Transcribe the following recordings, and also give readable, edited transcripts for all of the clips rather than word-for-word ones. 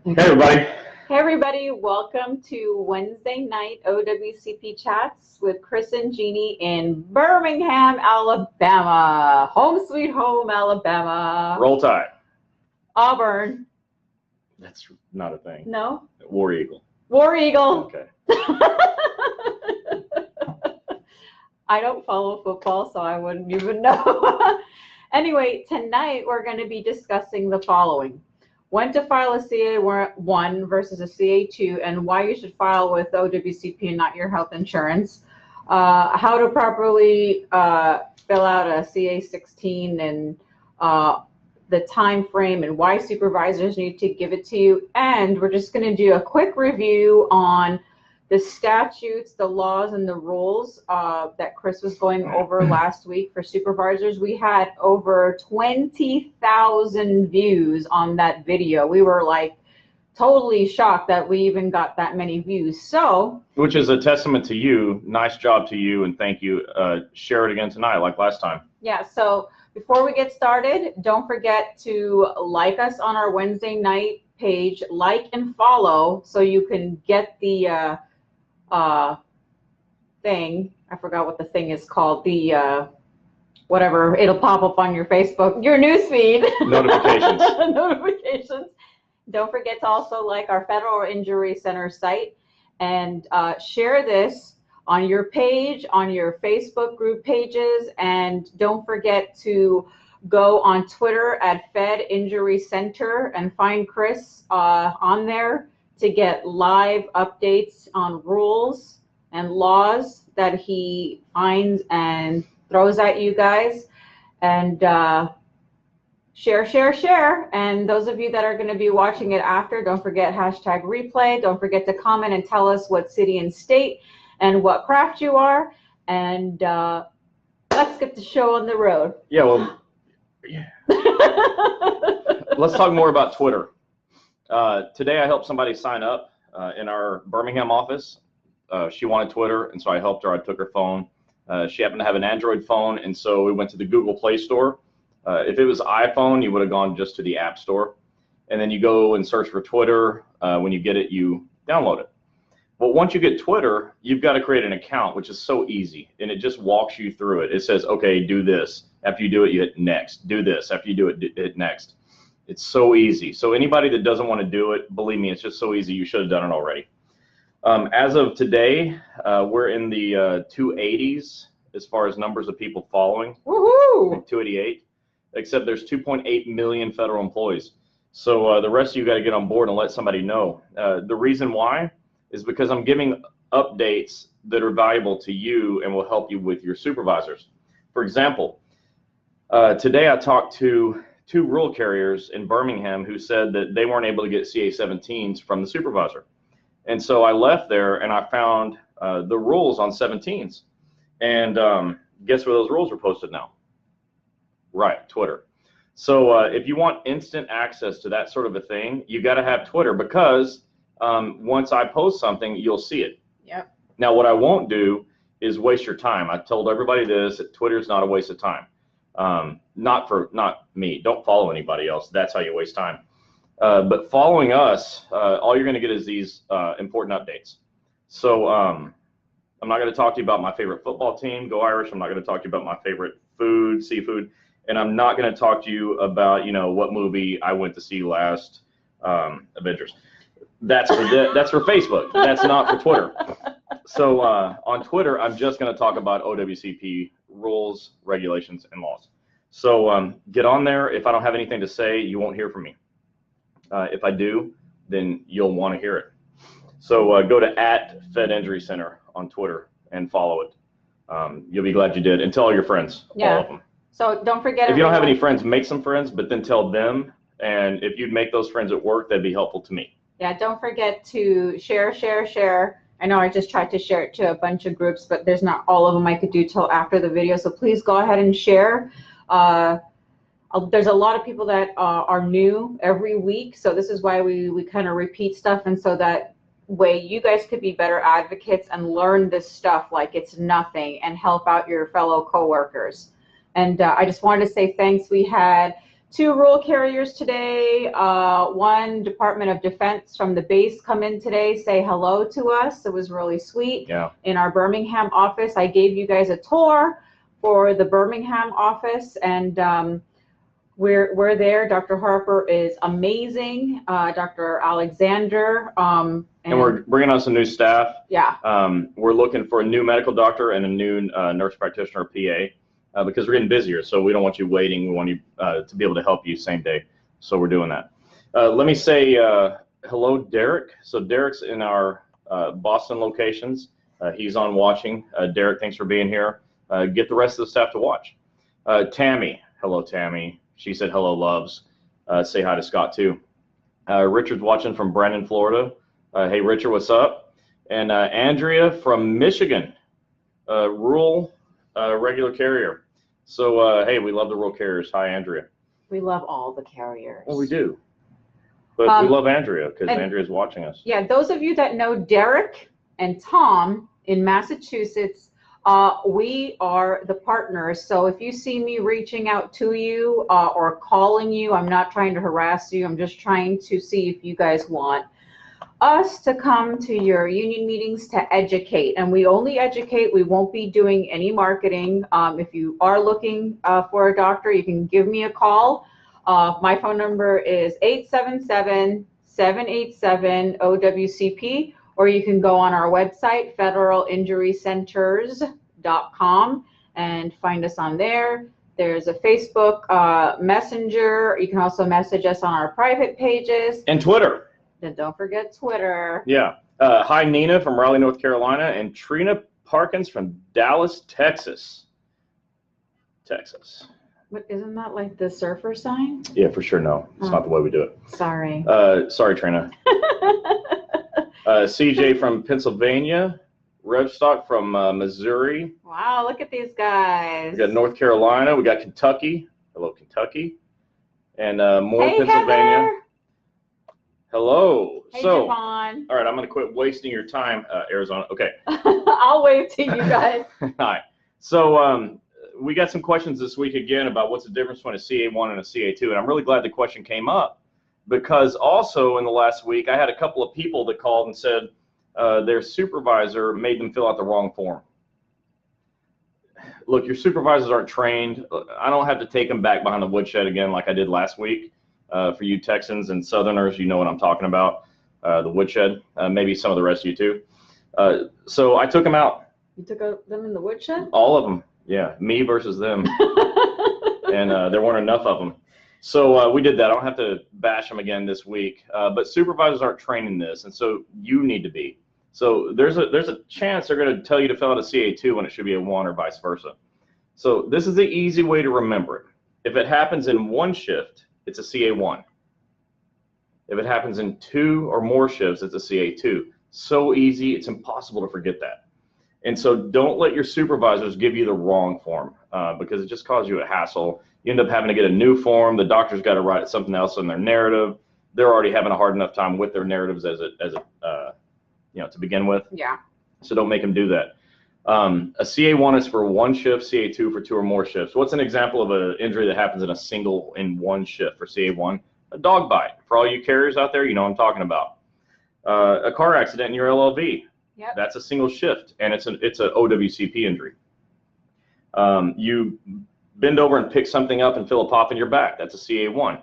everybody. Hey everybody, welcome to Wednesday night OWCP Chats with Chris and Gini in Birmingham, Alabama. Home sweet home, Alabama. Roll Tide. Auburn. That's not a thing. No? War Eagle. War Eagle. Okay. I don't follow football, so I wouldn't even know. Anyway, tonight we're going to be discussing the following. When to file a CA1 versus a CA2 and why you should file with OWCP and not your health insurance. How to properly fill out a CA16 and the time frame and why supervisors need to give it to you. And we're just going to do a quick review on the statutes, the laws, and the rules that Chris was going over last week for supervisors. We had over 20,000 views on that video. We were like totally shocked that we even got that many views. So, which is a testament to you. Nice job to you, and thank you. Share it again tonight, like last time. Yeah. So before we get started, don't forget to like us on our Wednesday night page, like and follow, so you can get the thing. I forgot what the thing is called. The whatever, it'll pop up on your Facebook, your newsfeed. Notifications. Notifications. Don't forget to also like our Federal Injury Center site and share this on your page, on your Facebook group pages, and don't forget to go on Twitter at Fed Injury Center and find Chris on there to get live updates on rules and laws that he finds and throws at you guys. And share. And those of you that are going to be watching it after, don't forget hashtag replay. Don't forget to comment and tell us what city and state and what craft you are. And let's get the show on the road. Yeah, well, yeah. Let's talk more about Twitter. Today I helped somebody sign up in our Birmingham office. She wanted Twitter, and so I helped her. I took her phone. She happened to have an Android phone, and so we went to the Google Play Store. If it was iPhone, you would have gone just to the App Store, and then you go and search for Twitter. When you get it, you download it. But once you get Twitter, you've got to create an account, which is so easy, and it just walks you through it. It says, okay, do this. After you do it, you hit next. Do this. After you do it, hit next. It's so easy. So anybody that doesn't want to do it, believe me, it's just so easy. You should have done it already. As of today, we're in the 280s as far as numbers of people following. Woohoo! 288, except there's 2.8 million federal employees. So the rest of you got to get on board and let somebody know. The reason why is because I'm giving updates that are valuable to you and will help you with your supervisors. For example, today I talked to 2 rural carriers in Birmingham who said that they weren't able to get CA17s from the supervisor. And so I left there and I found the rules on 17s. And guess where those rules are posted now? Right, Twitter. So if you want instant access to that sort of a thing, you got to have Twitter, because once I post something, you'll see it. Yep. Now, what I won't do is waste your time. I told everybody this, that Twitter's not a waste of time. Not me. Don't follow anybody else. That's how you waste time. But following us, all you're going to get is these important updates. So I'm not going to talk to you about my favorite football team, Go Irish. I'm not going to talk to you about my favorite food, seafood. And I'm not going to talk to you about, what movie I went to see last, Avengers. That's for Facebook. That's not for Twitter. So on Twitter, I'm just going to talk about OWCP rules, regulations, and laws. So get on there. If I don't have anything to say, you won't hear from me. If I do, then you'll want to hear it. So go to @FedInjuryCenter on Twitter and follow it. You'll be glad you did. And tell all your friends, all of them. So don't forget. If you don't have any friends, make some friends, but then tell them. And if you'd make those friends at work, that'd be helpful to me. Yeah, don't forget to share. I know I just tried to share it to a bunch of groups, but there's not all of them I could do till after the video. So please go ahead and share. There's a lot of people that are new every week. So this is why we kind of repeat stuff. And so that way you guys could be better advocates and learn this stuff like it's nothing and help out your fellow coworkers. And I just wanted to say thanks. We had 2 rural carriers today, 1 Department of Defense from the base come in today, say hello to us. It was really sweet. Yeah. In our Birmingham office, I gave you guys a tour for the Birmingham office, and we're there. Dr. Harper is amazing. Dr. Alexander. And we're bringing on some new staff. Yeah. We're looking for a new medical doctor and a new nurse practitioner, PA. Because we're getting busier, so we don't want you waiting. We want you to be able to help you same day. So we're doing that. Let me say hello, Derek. So Derek's in our Boston locations. He's on watching. Derek, thanks for being here. Get the rest of the staff to watch. Tammy, hello, Tammy. She said hello, loves. Say hi to Scott, too. Richard's watching from Brandon, Florida. Hey, Richard, what's up? And Andrea from Michigan, rural regular carrier. So, hey, we love the rural carriers. Hi, Andrea. We love all the carriers. Well, we do. But we love Andrea because Andrea's watching us. Yeah, those of you that know Derek and Tom in Massachusetts, we are the partners. So if you see me reaching out to you or calling you, I'm not trying to harass you. I'm just trying to see if you guys want us to come to your union meetings to educate, and we only educate. We won't be doing any marketing. If you are looking for a doctor, you can give me a call. My phone number is 877-787-OWCP, or you can go on our website, federalinjurycenters.com, and find us on there. There's a Facebook Messenger. You can also message us on our private pages. And Twitter. Then don't forget Twitter. Yeah. Hi, Nina from Raleigh, North Carolina, and Trina Parkins from Dallas, Texas. But isn't that like the surfer sign? Yeah, for sure. No, it's not the way we do it. Sorry. Sorry, Trina. CJ from Pennsylvania. Revstock from Missouri. Wow, look at these guys. We got North Carolina. We got Kentucky. Hello, Kentucky. And more Hey, Pennsylvania. Heather. Hello. Hey, so, Javon. all right, I'm going to quit wasting your time, Arizona. Okay. I'll wave to you guys. Hi. So we got some questions this week again about what's the difference between a CA1 and a CA2, and I'm really glad the question came up because also in the last week I had a couple of people that called and said their supervisor made them fill out the wrong form. Look, your supervisors aren't trained. I don't have to take them back behind the woodshed again like I did last week. For you Texans and Southerners, you know what I'm talking about, the woodshed, maybe some of the rest of you too. So I took them out. You took them in the woodshed? All of them, yeah, me versus them. And there weren't enough of them. So we did that. I don't have to bash them again this week. But supervisors aren't training this, and so you need to be. So there's a chance they're going to tell you to fill out a CA2 when it should be a 1 or vice versa. So this is the easy way to remember it. If it happens in one shift, it's a CA1. If it happens in 2 or more shifts, it's a CA2. So easy, it's impossible to forget that. And so don't let your supervisors give you the wrong form because it just causes you a hassle. You end up having to get a new form. The doctor's got to write something else in their narrative. They're already having a hard enough time with their narratives as to begin with. Yeah. So don't make them do that. A CA1 is for 1 shift, CA2 for 2 or more shifts. What's an example of an injury that happens in 1 shift for CA1? A dog bite. For all you carriers out there, you know what I'm talking about. A car accident in your LLV. Yep. That's a single shift, and it's an OWCP injury. You bend over and pick something up and feel a pop in your back. That's a CA1.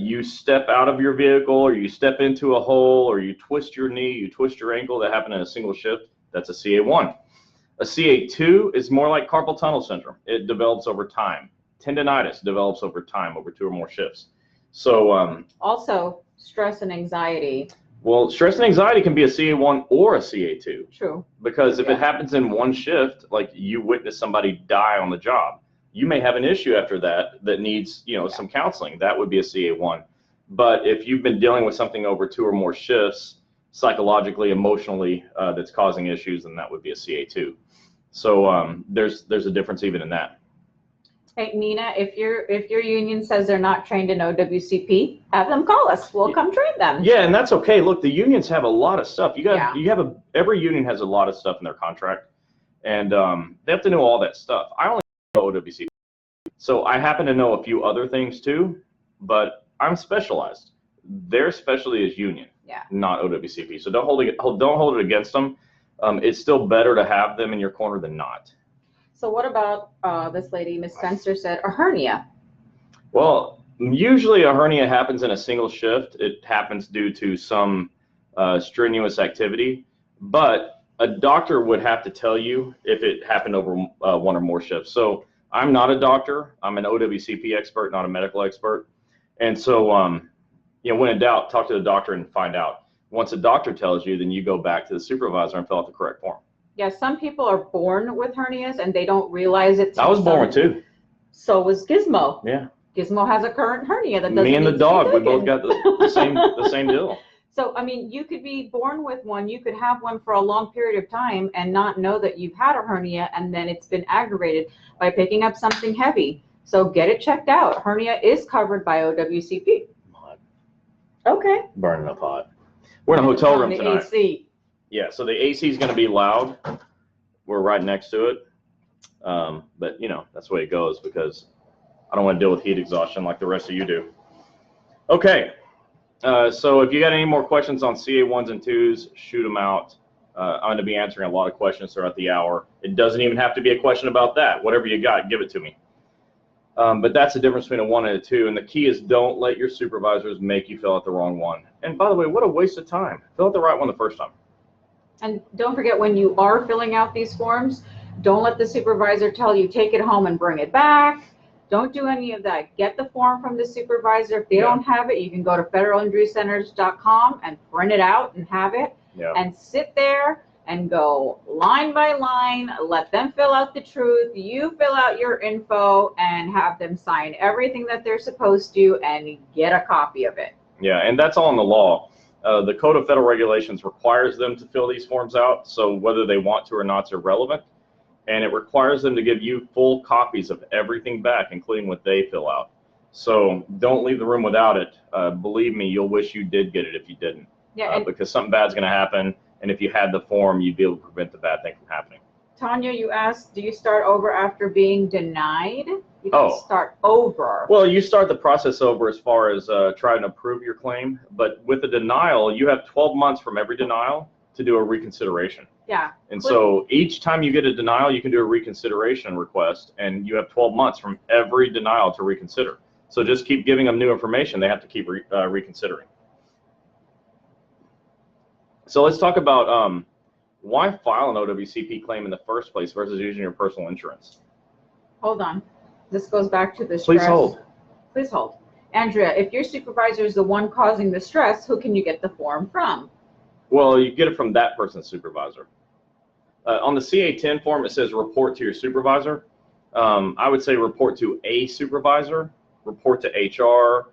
You step out of your vehicle, or you step into a hole, or you twist your knee, you twist your ankle. That happened in a single shift. That's a CA1. A CA2 is more like carpal tunnel syndrome. It develops over time. Tendinitis develops over time, over 2 or more shifts. So also, stress and anxiety. Well, stress and anxiety can be a CA1 or a CA2. True. Because if it happens in 1 shift, like you witness somebody die on the job, you may have an issue after that needs, some counseling. That would be a CA1. But if you've been dealing with something over 2 or more shifts, psychologically, emotionally, that's causing issues, then that would be a CA2. So there's a difference even in that. Hey, Nina, if your union says they're not trained in OWCP, have them call us. We'll come train them. Yeah, and that's okay. Look, the unions have a lot of stuff. Every union has a lot of stuff in their contract, and they have to know all that stuff. I only know OWCP. So I happen to know a few other things too, but I'm specialized. Their specialty is union, not OWCP. So don't hold it against them. It's still better to have them in your corner than not. So what about this lady, Miss Spencer, said a hernia? Well, usually a hernia happens in a single shift. It happens due to some strenuous activity, but a doctor would have to tell you if it happened over one or more shifts. So I'm not a doctor. I'm an OWCP expert, not a medical expert. And so, when in doubt, talk to the doctor and find out. Once a doctor tells you, then you go back to the supervisor and fill out the correct form. Yeah, some people are born with hernias and they don't realize it. I was born with two. So was Gizmo. Yeah. Gizmo has a current hernia that doesn't Me and the need to dog, be we both taken. got the same deal. So, I mean, you could be born with one, you could have one for a long period of time and not know that you've had a hernia, and then it's been aggravated by picking up something heavy. So get it checked out. Hernia is covered by OWCP. Okay. Burning up hot. We're in a hotel room tonight. AC. Yeah, so the AC is going to be loud. We're right next to it. But, that's the way it goes because I don't want to deal with heat exhaustion like the rest of you do. Okay. So if you got any more questions on CA1s and 2s, shoot them out. I'm going to be answering a lot of questions throughout the hour. It doesn't even have to be a question about that. Whatever you got, give it to me. But that's the difference between a 1 and a 2. And the key is don't let your supervisors make you fill out the wrong one. And by the way, what a waste of time. Fill out the right one the first time. And don't forget, when you are filling out these forms, don't let the supervisor tell you take it home and bring it back. Don't do any of that. Get the form from the supervisor. If they don't have it, you can go to federalinjurycenters.com and print it out and have it. And sit there and go line by line. Let them fill out the truth. You fill out your info and have them sign everything that they're supposed to and get a copy of it. Yeah, and that's all in the law. The Code of Federal Regulations requires them to fill these forms out, so whether they want to or not is irrelevant. And it requires them to give you full copies of everything back, including what they fill out. So don't leave the room without it. Believe me, you'll wish you did get it if you didn't. Yeah, because something bad's going to happen, and if you had the form, you'd be able to prevent the bad thing from happening. Tanya, you asked, do you start over after being denied? You can start over. Well, you start the process over as far as trying to approve your claim, but with a denial, you have 12 months from every denial to do a reconsideration. Yeah. And so each time you get a denial, you can do a reconsideration request, and you have 12 months from every denial to reconsider. So just keep giving them new information. They have to keep reconsidering. So let's talk about why file an OWCP claim in the first place versus using your personal insurance. Hold on. This goes back to the stress. Please hold. Please hold. Andrea, if your supervisor is the one causing the stress, who can you get the form from? Well, you get it from that person's supervisor. On the CA10 form, it says report to your supervisor. I would say report to a supervisor, report to HR,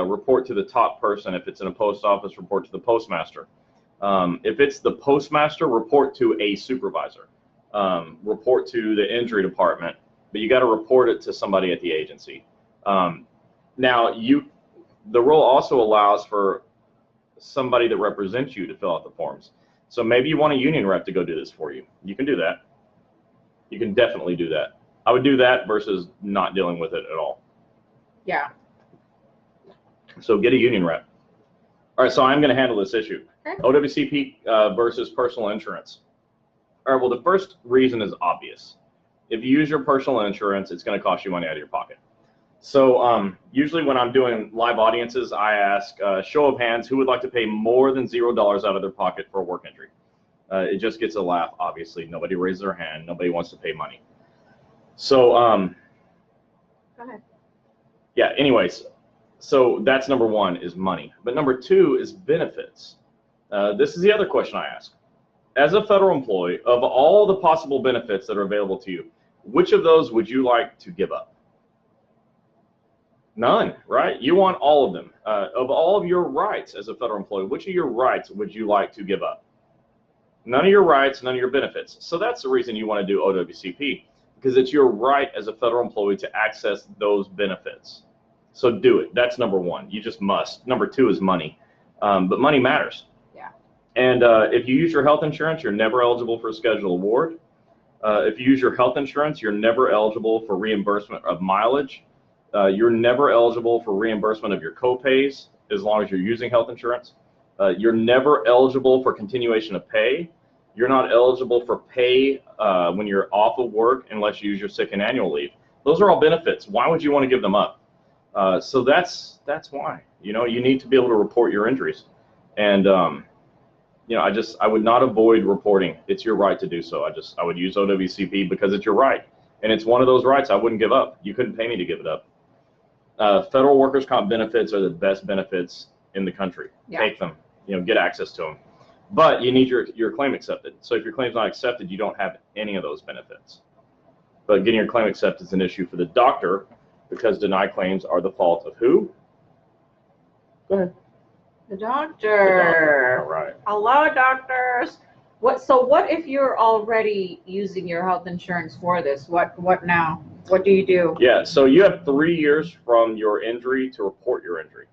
report to the top person. If it's in a post office, report to the postmaster. If it's the postmaster, report to a supervisor. Report to the injury department, but you got to report it to somebody at the agency. Now, the rule also allows for somebody that represents you to fill out the forms. So maybe you want a union rep to go do this for you. You can do that. You can definitely do that. I would do that versus not dealing with it at all. Yeah. So get a union rep. All right, so I'm going to handle this issue. Okay. OWCP versus personal insurance. All right, well, the first reason is obvious. If you use your personal insurance, it's going to cost you money out of your pocket. So usually when I'm doing live audiences, I ask, show of hands, who would like to pay more than $0 out of their pocket for a work injury? It just gets a laugh, obviously. Nobody raises their hand. Nobody wants to pay money. So, go ahead. Yeah, anyways, so that's number one is money. But number two is benefits. This is the other question I ask. As a federal employee, of all the possible benefits that are available to you, which of those would you like to give up? None, right? You want all of them. Of all of your rights as a federal employee, which of your rights would you like to give up? None of your rights, none of your benefits. So that's the reason you want to do OWCP, because it's your right as a federal employee to access those benefits. So do it. That's number one. You just must. Number two is money. But money matters. Yeah. And if you use your health insurance, you're never eligible for a scheduled award. If you use your health insurance, you're never eligible for reimbursement of mileage. You're never eligible for reimbursement of your co-pays as long as you're using health insurance. You're never eligible for continuation of pay. You're not eligible for pay when you're off of work unless you use your sick and annual leave. Those are all benefits. Why would you want to give them up? So that's why. You know, you need to be able to report your injuries. And you know, I would not avoid reporting. It's your right to do so. I would use OWCP because it's your right. And it's one of those rights I wouldn't give up. You couldn't pay me to give it up. Federal workers' comp benefits are the best benefits in the country. Yeah. Take them, you know, get access to them. But you need your claim accepted. So if your claim's not accepted, you don't have any of those benefits. But getting your claim accepted is an issue for the doctor because denied claims are the fault of who? Go ahead. The doctor. All right. Hello, doctors. So what if you're already using your health insurance for this? What now? What do you do? Yeah, so you have 3 years from your injury to report your injury.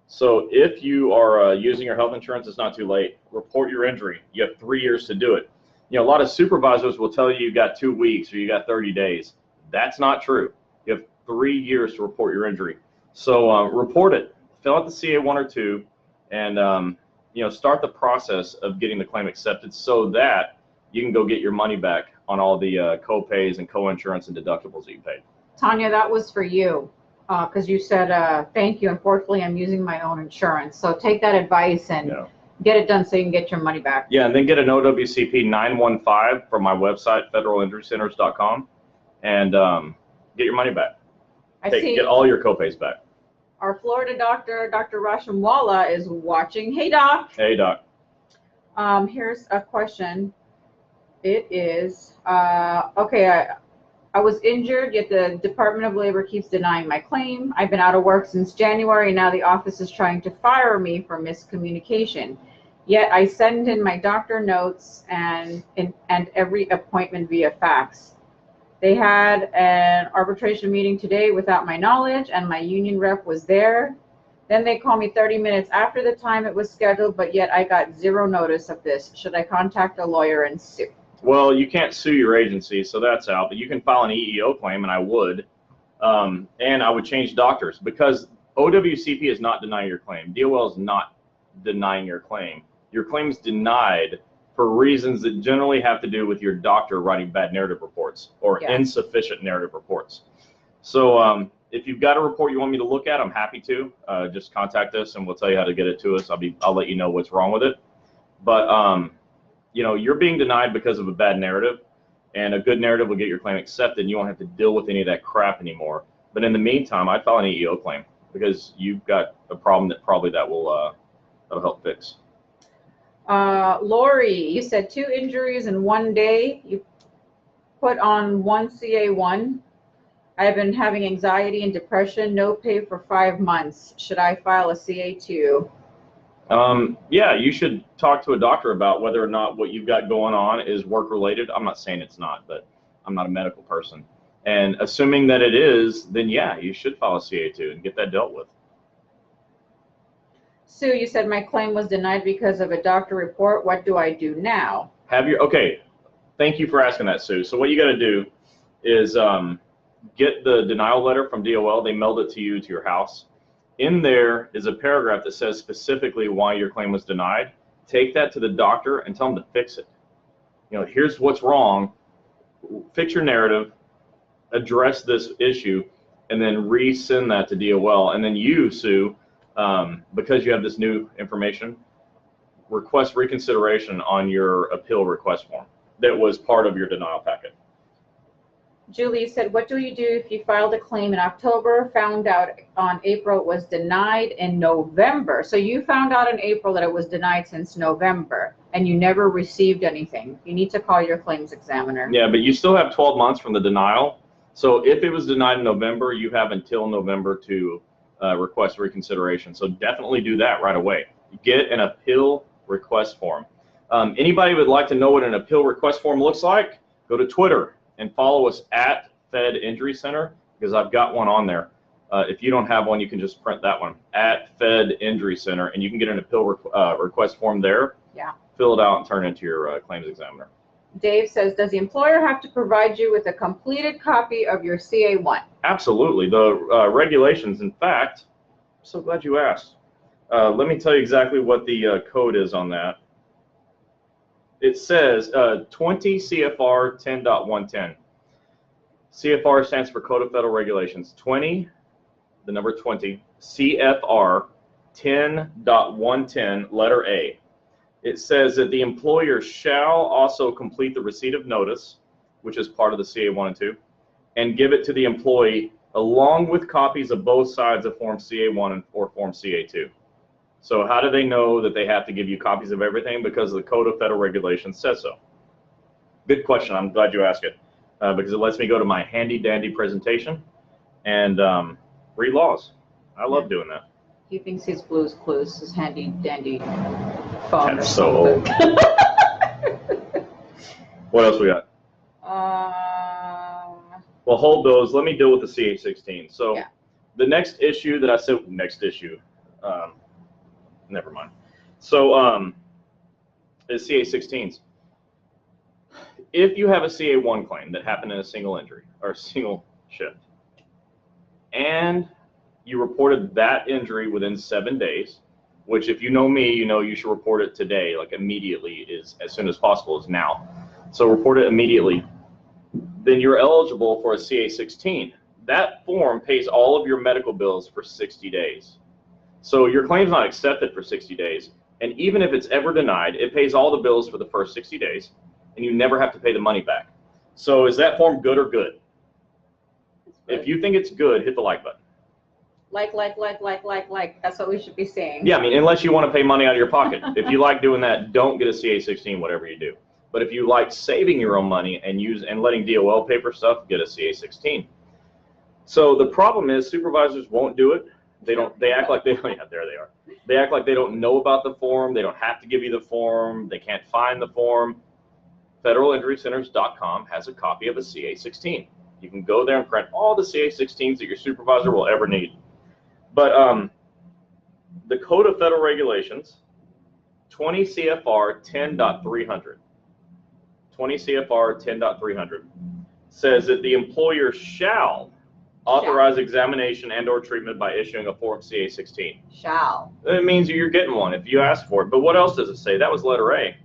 So if you are using your health insurance, it's not too late. Report your injury. You have 3 years to do it. You know, a lot of supervisors will tell you got 2 weeks or you got 30 days. That's not true. You have 3 years to report your injury. So report it. Fill out the CA1 or 2, and you know, start the process of getting the claim accepted so that you can go get your money back on all the co-pays and co-insurance and deductibles that you paid. Tanya, that was for you because you said thank you. Unfortunately, I'm using my own insurance. So take that advice and get it done so you can get your money back. Yeah, and then get an OWCP 915 from my website, federalinjurycenters.com, and get your money back. Get all your co-pays back. Our Florida doctor, Dr. Rashamwala, is watching. Hey, Doc. Hey, Doc. Here's a question. It is, okay, I was injured, yet the Department of Labor keeps denying my claim. I've been out of work since January, and now the office is trying to fire me for miscommunication. Yet I send in my doctor notes and every appointment via fax. They had an arbitration meeting today without my knowledge, and my union rep was there. Then they called me 30 minutes after the time it was scheduled, but yet I got zero notice of this. Should I contact a lawyer and sue? Well, you can't sue your agency, so that's out. But you can file an EEO claim, and I would. And I would change doctors because OWCP is not denying your claim. DOL is not denying your claim. Your claim is denied for reasons that generally have to do with your doctor writing bad narrative reports or insufficient narrative reports. So if you've got a report you want me to look at, I'm happy to. Just contact us and we'll tell you how to get it to us. I'll let you know what's wrong with it. But you know, you're being denied because of a bad narrative, and a good narrative will get your claim accepted and you won't have to deal with any of that crap anymore. But in the meantime, I'd file an EEO claim because you've got a problem that probably that'll help fix. Lori, you said 2 injuries in 1 day. You put on 1 CA1. I've been having anxiety and depression, no pay for 5 months. Should I file a CA2? Yeah, you should talk to a doctor about whether or not what you've got going on is work-related. I'm not saying it's not, but I'm not a medical person. And assuming that it is, then yeah, you should file a CA2 and get that dealt with. Sue, you said my claim was denied because of a doctor report. What do I do now? Okay, thank you for asking that, Sue. So what you got to do is get the denial letter from DOL. They mailed it to you to your house. In there is a paragraph that says specifically why your claim was denied. Take that to the doctor and tell them to fix it. You know, here's what's wrong. Fix your narrative, address this issue, and then resend that to DOL. And then you, Sue, because you have this new information, request reconsideration on your appeal request form that was part of your denial packet. Julie said, what do you do if you filed a claim in October, found out on April it was denied in November? So you found out in April that it was denied since November, and you never received anything. You need to call your claims examiner. Yeah, but you still have 12 months from the denial. So if it was denied in November, you have until November to request reconsideration. So definitely do that right away. Get an appeal request form. Anybody would like to know what an appeal request form looks like? Go to Twitter and follow us at Fed Injury Center, because I've got one on there. If you don't have one, you can just print that one, at Fed Injury Center, and you can get an appeal request form there. Yeah. Fill it out and turn it into your claims examiner. Dave says, does the employer have to provide you with a completed copy of your CA1? Absolutely. The regulations, in fact, I'm so glad you asked. Let me tell you exactly what the code is on that. It says 20 CFR 10.110. CFR stands for Code of Federal Regulations. 20, the number 20, CFR 10.110, letter A. It says that the employer shall also complete the receipt of notice, which is part of the CA1 and 2, and give it to the employee along with copies of both sides of Form CA1 or Form CA2. So how do they know that they have to give you copies of everything? Because the Code of Federal Regulations says so. Good question. I'm glad you asked it because it lets me go to my handy-dandy presentation and read laws. I love doing that. He thinks his Blue's Clues is handy-dandy phone. That's so old. What else we got? Well, hold those. Let me deal with the CA16. So yeah. The next issue that I said, never mind. So is CA16s. If you have a CA1 claim that happened in a single injury or a single shift, and you reported that injury within 7 days, which if you know me, you know you should report it today, like immediately, is as soon as possible is now. So report it immediately. Then you're eligible for a CA16. That form pays all of your medical bills for 60 days. So your claim's not accepted for 60 days, and even if it's ever denied, it pays all the bills for the first 60 days, and you never have to pay the money back. So is that form good or good? If you think it's good, hit the like button. Like. That's what we should be saying. Yeah, I mean, unless you want to pay money out of your pocket. If you like doing that, don't get a CA16, whatever you do. But if you like saving your own money and letting DOL pay for stuff, get a CA16. So the problem is supervisors won't do it. They act like they, yeah, there they are. They act like they don't know about the form. They don't have to give you the form. They can't find the form. FederalInjuryCenters.com has a copy of a CA16. You can go there and print all the CA16s that your supervisor will ever need. But the Code of Federal Regulations, 20 CFR 10.300. 20 CFR 10.300 says that the employer shall authorize examination and or treatment by issuing a Form CA16. Shall. It means you're getting one if you ask for it. But what else does it say? That was letter A.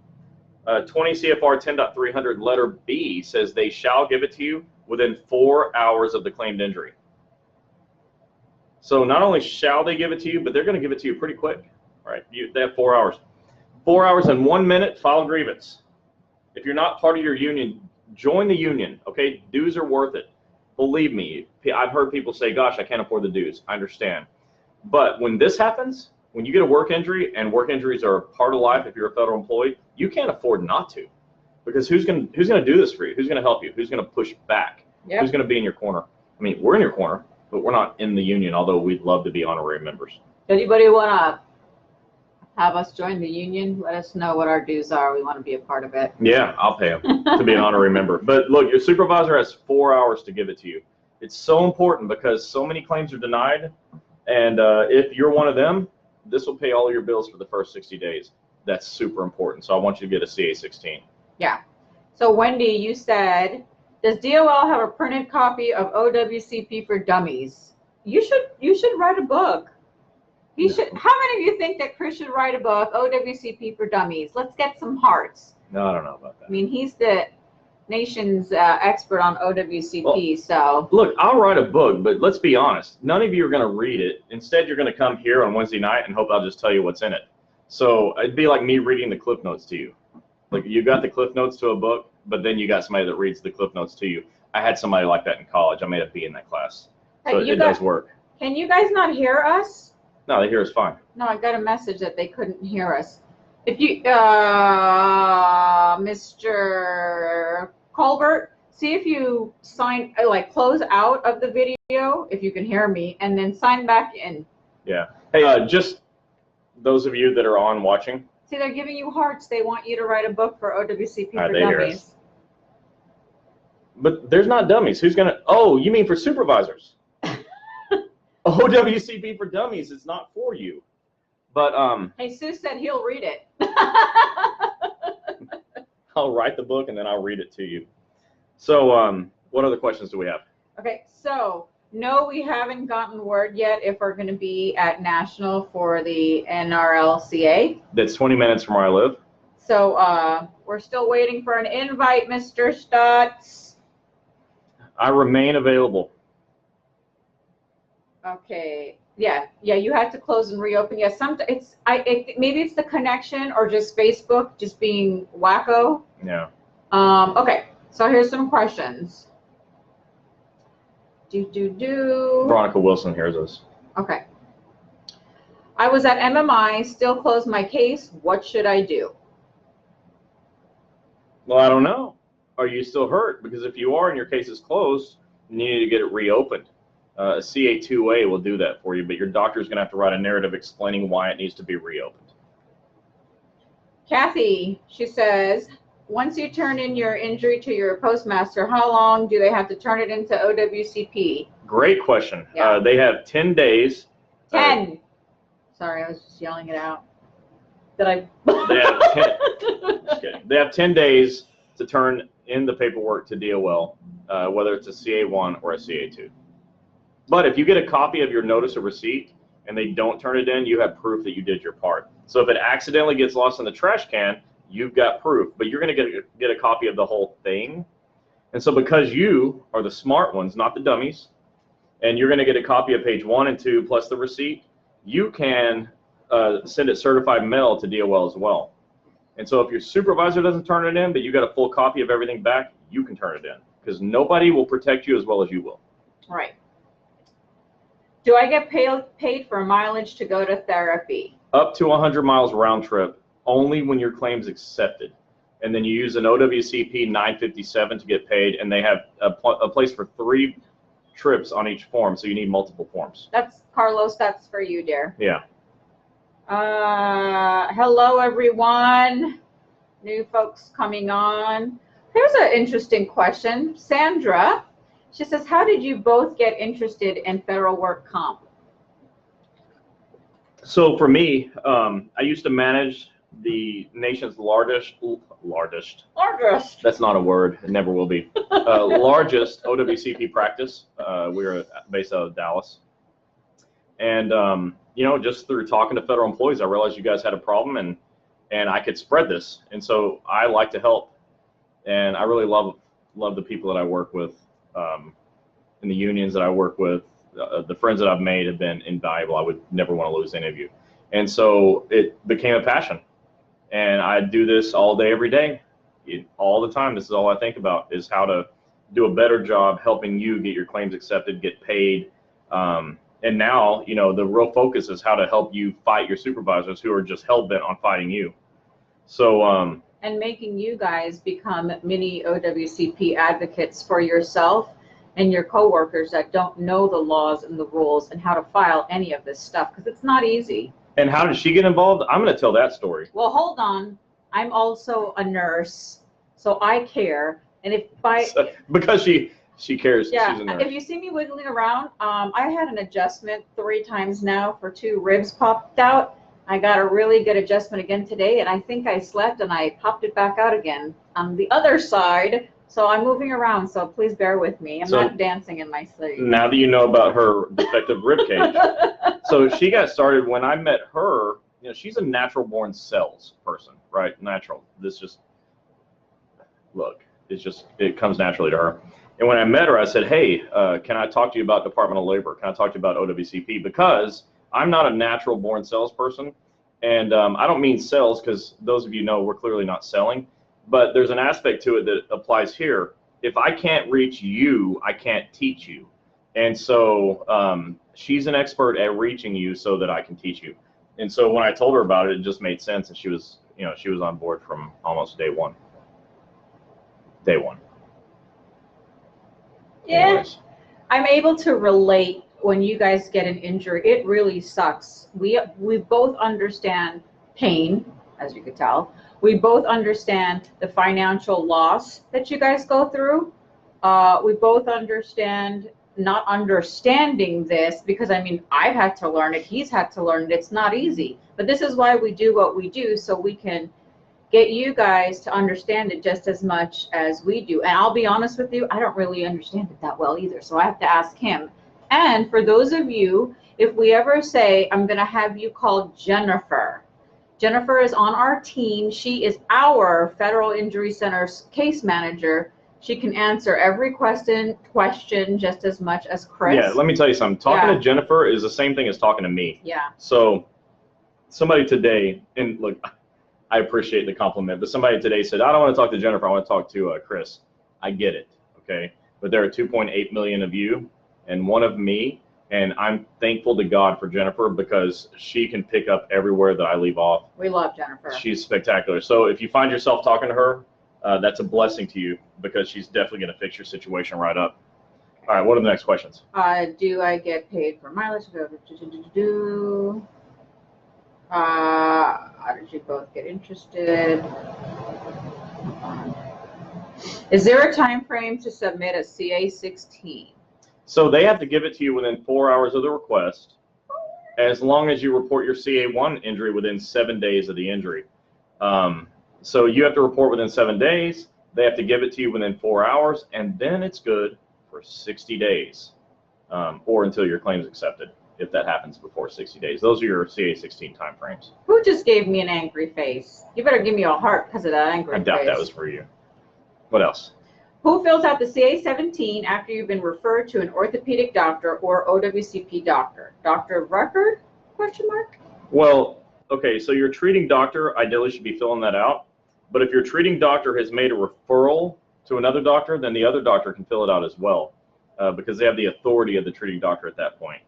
20 CFR 10.300 letter B says they shall give it to you within 4 hours of the claimed injury. So not only shall they give it to you, but they're going to give it to you pretty quick, right? They have 4 hours. 4 hours and 1 minute, file grievance. If you're not part of your union, join the union, okay? Dues are worth it. Believe me, I've heard people say, gosh, I can't afford the dues. I understand. But when this happens, when you get a work injury, and work injuries are a part of life if you're a federal employee, you can't afford not to. Because who's going to do this for you? Who's going to help you? Who's going to push back? Yep. Who's going to be in your corner? I mean, we're in your corner, but we're not in the union, although we'd love to be honorary members. Anybody want to have us join the union? Let us know what our dues are. We want to be a part of it. Yeah, I'll pay them to be an honorary member. But look, your supervisor has 4 hours to give it to you. It's so important because so many claims are denied, and if you're one of them, this will pay all of your bills for the first 60 days. That's super important. So I want you to get a CA16. Yeah. So Wendy, you said, does DOL have a printed copy of OWCP for Dummies? You should write a book. You should. How many of you think that Chris should write a book, OWCP for Dummies? Let's get some hearts. No, I don't know about that. I mean, he's the nation's expert on OWCP, well, so. Look, I'll write a book, but let's be honest. None of you are going to read it. Instead, you're going to come here on Wednesday night and hope I'll just tell you what's in it. So it'd be like me reading the Cliff Notes to you. Like you got the Cliff Notes to a book, but then you got somebody that reads the Cliff Notes to you. I had somebody like that in college. I made a B in that class. So it does work. Can you guys not hear us? No, they hear us fine. No, I got a message that they couldn't hear us. If you, Mr. Colbert, see if you sign, like close out of the video, if you can hear me, and then sign back in. Yeah. Hey, just those of you that are on watching. See, they're giving you hearts. They want you to write a book for OWCP for Dummies. But there's not dummies. Who's going to, oh, you mean for supervisors? OWCP for Dummies is not for you. But hey, Sue said he'll read it. I'll write the book and then I'll read it to you. So what other questions do we have? Okay, so no, we haven't gotten word yet if we're going to be at National for the NRLCA. That's 20 minutes from where I live. So we're still waiting for an invite, Mr. Stutz. I remain available. Okay. Yeah, you had to close and reopen. Yes, maybe it's the connection or just Facebook just being wacko. Yeah. Okay, so here's some questions. Veronica Wilson hears us. Okay. I was at MMI, still closed my case. What should I do? Well, I don't know. Are you still hurt? Because if you are and your case is closed, you need to get it reopened. A CA2A will do that for you, but your doctor's going to have to write a narrative explaining why it needs to be reopened. Kathy, she says, once you turn in your injury to your postmaster, how long do they have to turn it into OWCP? Great question. Yeah. They have 10 days. 10. Sorry, I was just yelling it out. Did I? They have 10, just kidding. They have 10 days to turn in the paperwork to DOL, whether it's a CA1 or a CA2. But if you get a copy of your notice of receipt and they don't turn it in, you have proof that you did your part. So if it accidentally gets lost in the trash can, you've got proof, but you're going to get a copy of the whole thing. And so because you are the smart ones, not the dummies, and you're going to get a copy of page 1 and 2 plus the receipt, you can send it certified mail to DOL as well. And so if your supervisor doesn't turn it in, but you got a full copy of everything back, you can turn it in because nobody will protect you as well as you will. Right. Do I get paid for mileage to go to therapy? Up to 100 miles round trip, only when your claim's accepted. And then you use an OWCP 957 to get paid, and they have a place for 3 trips on each form, so you need multiple forms. That's Carlos, that's for you, dear. Yeah. Hello, everyone. New folks coming on. Here's an interesting question. Sandra, she says, how did you both get interested in federal work comp? So for me, I used to manage the nation's largest, that's not a word, it never will be, largest OWCP practice. We were based out of Dallas. And, you know, just through talking to federal employees, I realized you guys had a problem and I could spread this. And so I like to help. And I really love the people that I work with, in the unions that I work with. The friends that I've made have been invaluable. I would never want to lose any of you. And so it became a passion. And I do this all day, every day, all the time. This is all I think about is how to do a better job helping you get your claims accepted, get paid. And now, you know, the real focus is how to help you fight your supervisors who are just hell-bent on fighting you. So, and making you guys become mini OWCP advocates for yourself and your coworkers that don't know the laws and the rules and how to file any of this stuff, because it's not easy. And how did she get involved? I'm going to tell that story. Well, hold on. I'm also a nurse, so I care. And because she cares, yeah, she's a nurse. If you see me wiggling around, I had an adjustment 3 times now for 2 ribs popped out. I got a really good adjustment again today, and I think I slept and I popped it back out again on the other side. So I'm moving around, so please bear with me. I'm not dancing in my sleep. Now that you know about her defective rib cage. So she got started when I met her. You know, she's a natural born sales person, right? Natural. This just, look, it comes naturally to her. And when I met her, I said, hey, can I talk to you about Department of Labor? Can I talk to you about OWCP? Because I'm not a natural born salesperson. And I don't mean sales because those of you know we're clearly not selling. But there's an aspect to it that applies here. If I can't reach you, I can't teach you. And so she's an expert at reaching you so that I can teach you. And so when I told her about it, it just made sense. And she was on board from almost day one. Day one. Yeah, Anyways. I'm able to relate when you guys get an injury. It really sucks. We both understand pain, as you could tell. We both understand the financial loss that you guys go through. We both understand not understanding this because, I mean, I've had to learn it. He's had to learn it. It's not easy. But this is why we do what we do, so we can get you guys to understand it just as much as we do. And I'll be honest with you, I don't really understand it that well either, so I have to ask him. And for those of you, if we ever say, I'm going to have you call Jennifer. Jennifer is on our team. She is our Federal Injury Center's case manager. She can answer every question just as much as Chris. Yeah, let me tell you something. Talking to Jennifer is the same thing as talking to me. Yeah. So somebody today, and look, I appreciate the compliment, but somebody today said, I don't want to talk to Jennifer, I want to talk to Chris. I get it, okay? But there are 2.8 million of you and one of me, and I'm thankful to God for Jennifer because she can pick up everywhere that I leave off. We love Jennifer. She's spectacular. So if you find yourself talking to her, that's a blessing to you because she's definitely going to fix your situation right up. All right, what are the next questions? Do I get paid for mileage? How did you both get interested? Is there a time frame to submit a CA16? So they have to give it to you within 4 hours of the request, as long as you report your CA1 injury within 7 days of the injury. So you have to report within 7 days. They have to give it to you within 4 hours, and then it's good for 60 days, or until your claim is accepted, if that happens before 60 days. Those are your CA16 time frames. Who just gave me an angry face? You better give me a heart because of that angry face. I doubt that was for you. What else? Who fills out the CA17 after you've been referred to an orthopedic doctor or OWCP doctor? Doctor of record? Question mark. Well, okay, so your treating doctor ideally should be filling that out. But if your treating doctor has made a referral to another doctor, then the other doctor can fill it out as well, because they have the authority of the treating doctor at that point.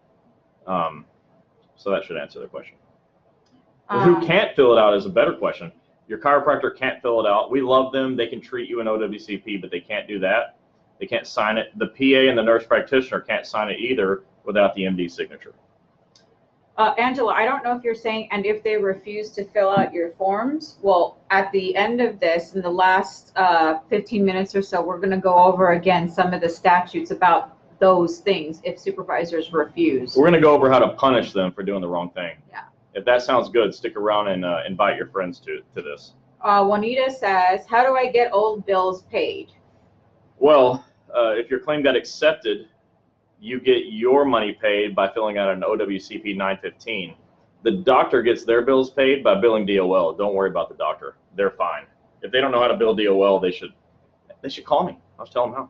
So that should answer the question. Who can't fill it out is a better question. Your chiropractor can't fill it out. We love them. They can treat you in OWCP, but they can't do that. They can't sign it. The PA and the nurse practitioner can't sign it either without the MD signature. Angela, I don't know if you're saying, and if they refuse to fill out your forms, well, at the end of this, in the last 15 minutes or so, we're going to go over again some of the statutes about those things if supervisors refuse. We're going to go over how to punish them for doing the wrong thing. Yeah. If that sounds good, stick around and invite your friends to this. Juanita says, how do I get old bills paid? Well, if your claim got accepted, you get your money paid by filling out an OWCP 915. The doctor gets their bills paid by billing DOL. Don't worry about the doctor. They're fine. If they don't know how to bill DOL, they should call me. I'll tell them how.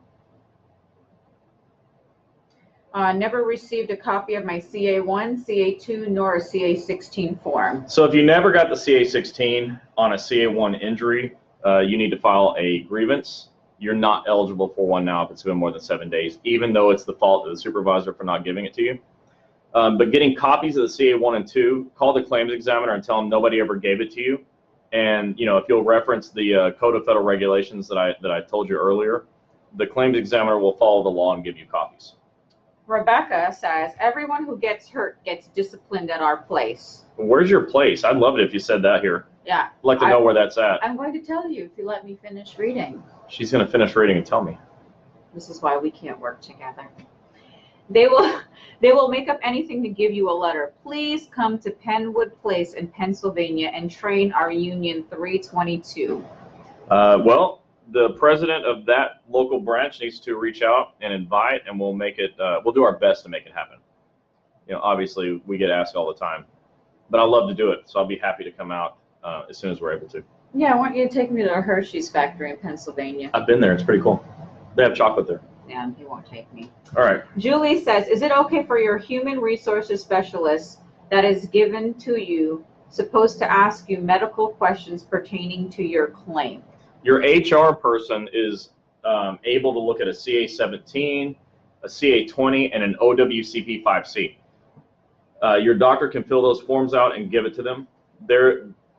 Never received a copy of my CA1, CA2, nor a CA16 form. So if you never got the CA16 on a CA1 injury, you need to file a grievance. You're not eligible for one now if it's been more than 7 days, even though it's the fault of the supervisor for not giving it to you. But getting copies of the CA1 and 2, call the claims examiner and tell them nobody ever gave it to you. And if you'll reference the Code of Federal Regulations that I told you earlier, the claims examiner will follow the law and give you copies. Rebecca says, everyone who gets hurt gets disciplined at our place. Where's your place? I'd love it if you said that here. Yeah. I'd like to know where that's at. I'm going to tell you if you let me finish reading. She's going to finish reading and tell me. This is why we can't work together. They will make up anything to give you a letter. Please come to Penwood Place in Pennsylvania and train our Union 322. Well, the president of that local branch needs to reach out and invite, and we'll make it. We'll do our best to make it happen. Obviously we get asked all the time, but I love to do it, so I'll be happy to come out as soon as we're able to. Yeah, I want you to take me to the Hershey's factory in Pennsylvania. I've been there. It's pretty cool. They have chocolate there. Yeah, he won't take me. All right. Julie says, is it okay for your human resources specialist that is given to you supposed to ask you medical questions pertaining to your claim? Your HR person is able to look at a CA17, a CA20, and an OWCP 5C. Your doctor can fill those forms out and give it to them.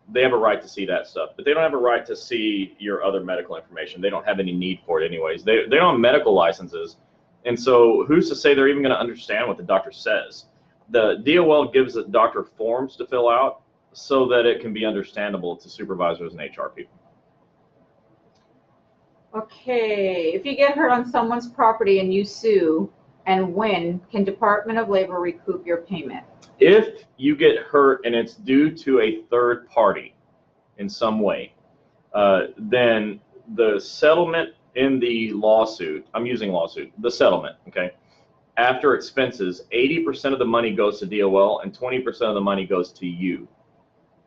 They have a right to see that stuff, but they don't have a right to see your other medical information. They don't have any need for it anyways. They don't have medical licenses, and so who's to say they're even going to understand what the doctor says? The DOL gives the doctor forms to fill out so that it can be understandable to supervisors and HR people. Okay, if you get hurt on someone's property and you sue and win, can Department of Labor recoup your payment? If you get hurt and it's due to a third party in some way, then the settlement in the lawsuit, I'm using lawsuit, the settlement, okay? After expenses, 80% of the money goes to DOL and 20% of the money goes to you.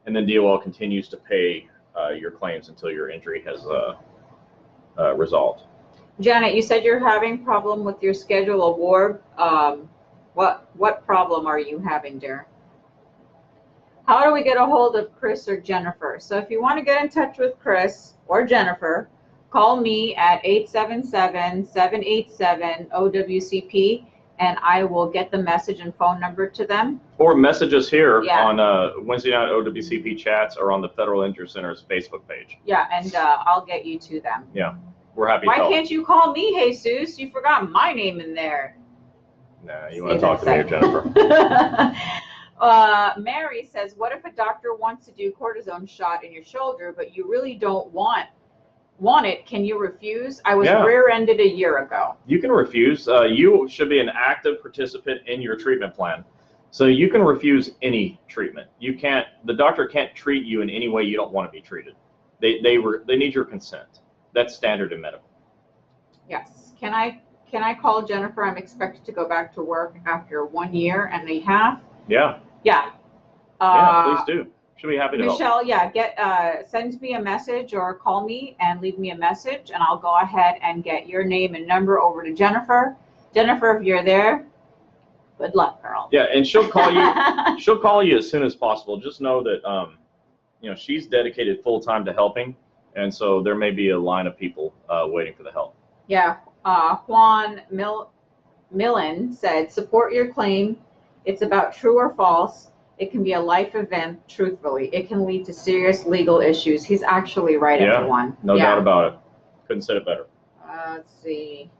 And then DOL continues to pay your claims until your injury has resolved. Janet, you said you're having problem with your schedule award. What problem are you having, dear? How do we get a hold of Chris or Jennifer? So if you want to get in touch with Chris or Jennifer, call me at 877-787-OWCP, and I will get the message and phone number to them. Or message us here Yeah. on Wednesday night OWCP chats or on the Federal Injury Center's Facebook page. Yeah, and I'll get you to them. Yeah, we're happy to Why help. can't you call me, Jesus? You forgot my name in there. Nah, you want to talk to me or Jennifer. Mary says, what if a doctor wants to do cortisone shot in your shoulder, but you really don't want it? Can you refuse? I was rear-ended a year ago. You can refuse. You should be an active participant in your treatment plan. So you can refuse any treatment. You can't, the doctor can't treat you in any way you don't want to be treated. They need your consent. That's standard in medical. Yes. Can I call Jennifer? I'm expected to go back to work after 1 year and a half. Yeah. Yeah. Yeah, please do. Should be happy to help. Michelle, yeah, send me a message or call me and leave me a message, and I'll go ahead and get your name and number over to Jennifer. Jennifer, if you're there, good luck, girl. Yeah, and she'll call you. She'll call you as soon as possible. Just know that she's dedicated full time to helping, and so there may be a line of people waiting for the help. Yeah. Juan Millen said, support your claim. It's about true or false. It can be a life event, truthfully. It can lead to serious legal issues. He's actually right, everyone. No doubt about it. Couldn't say it better. Let's see.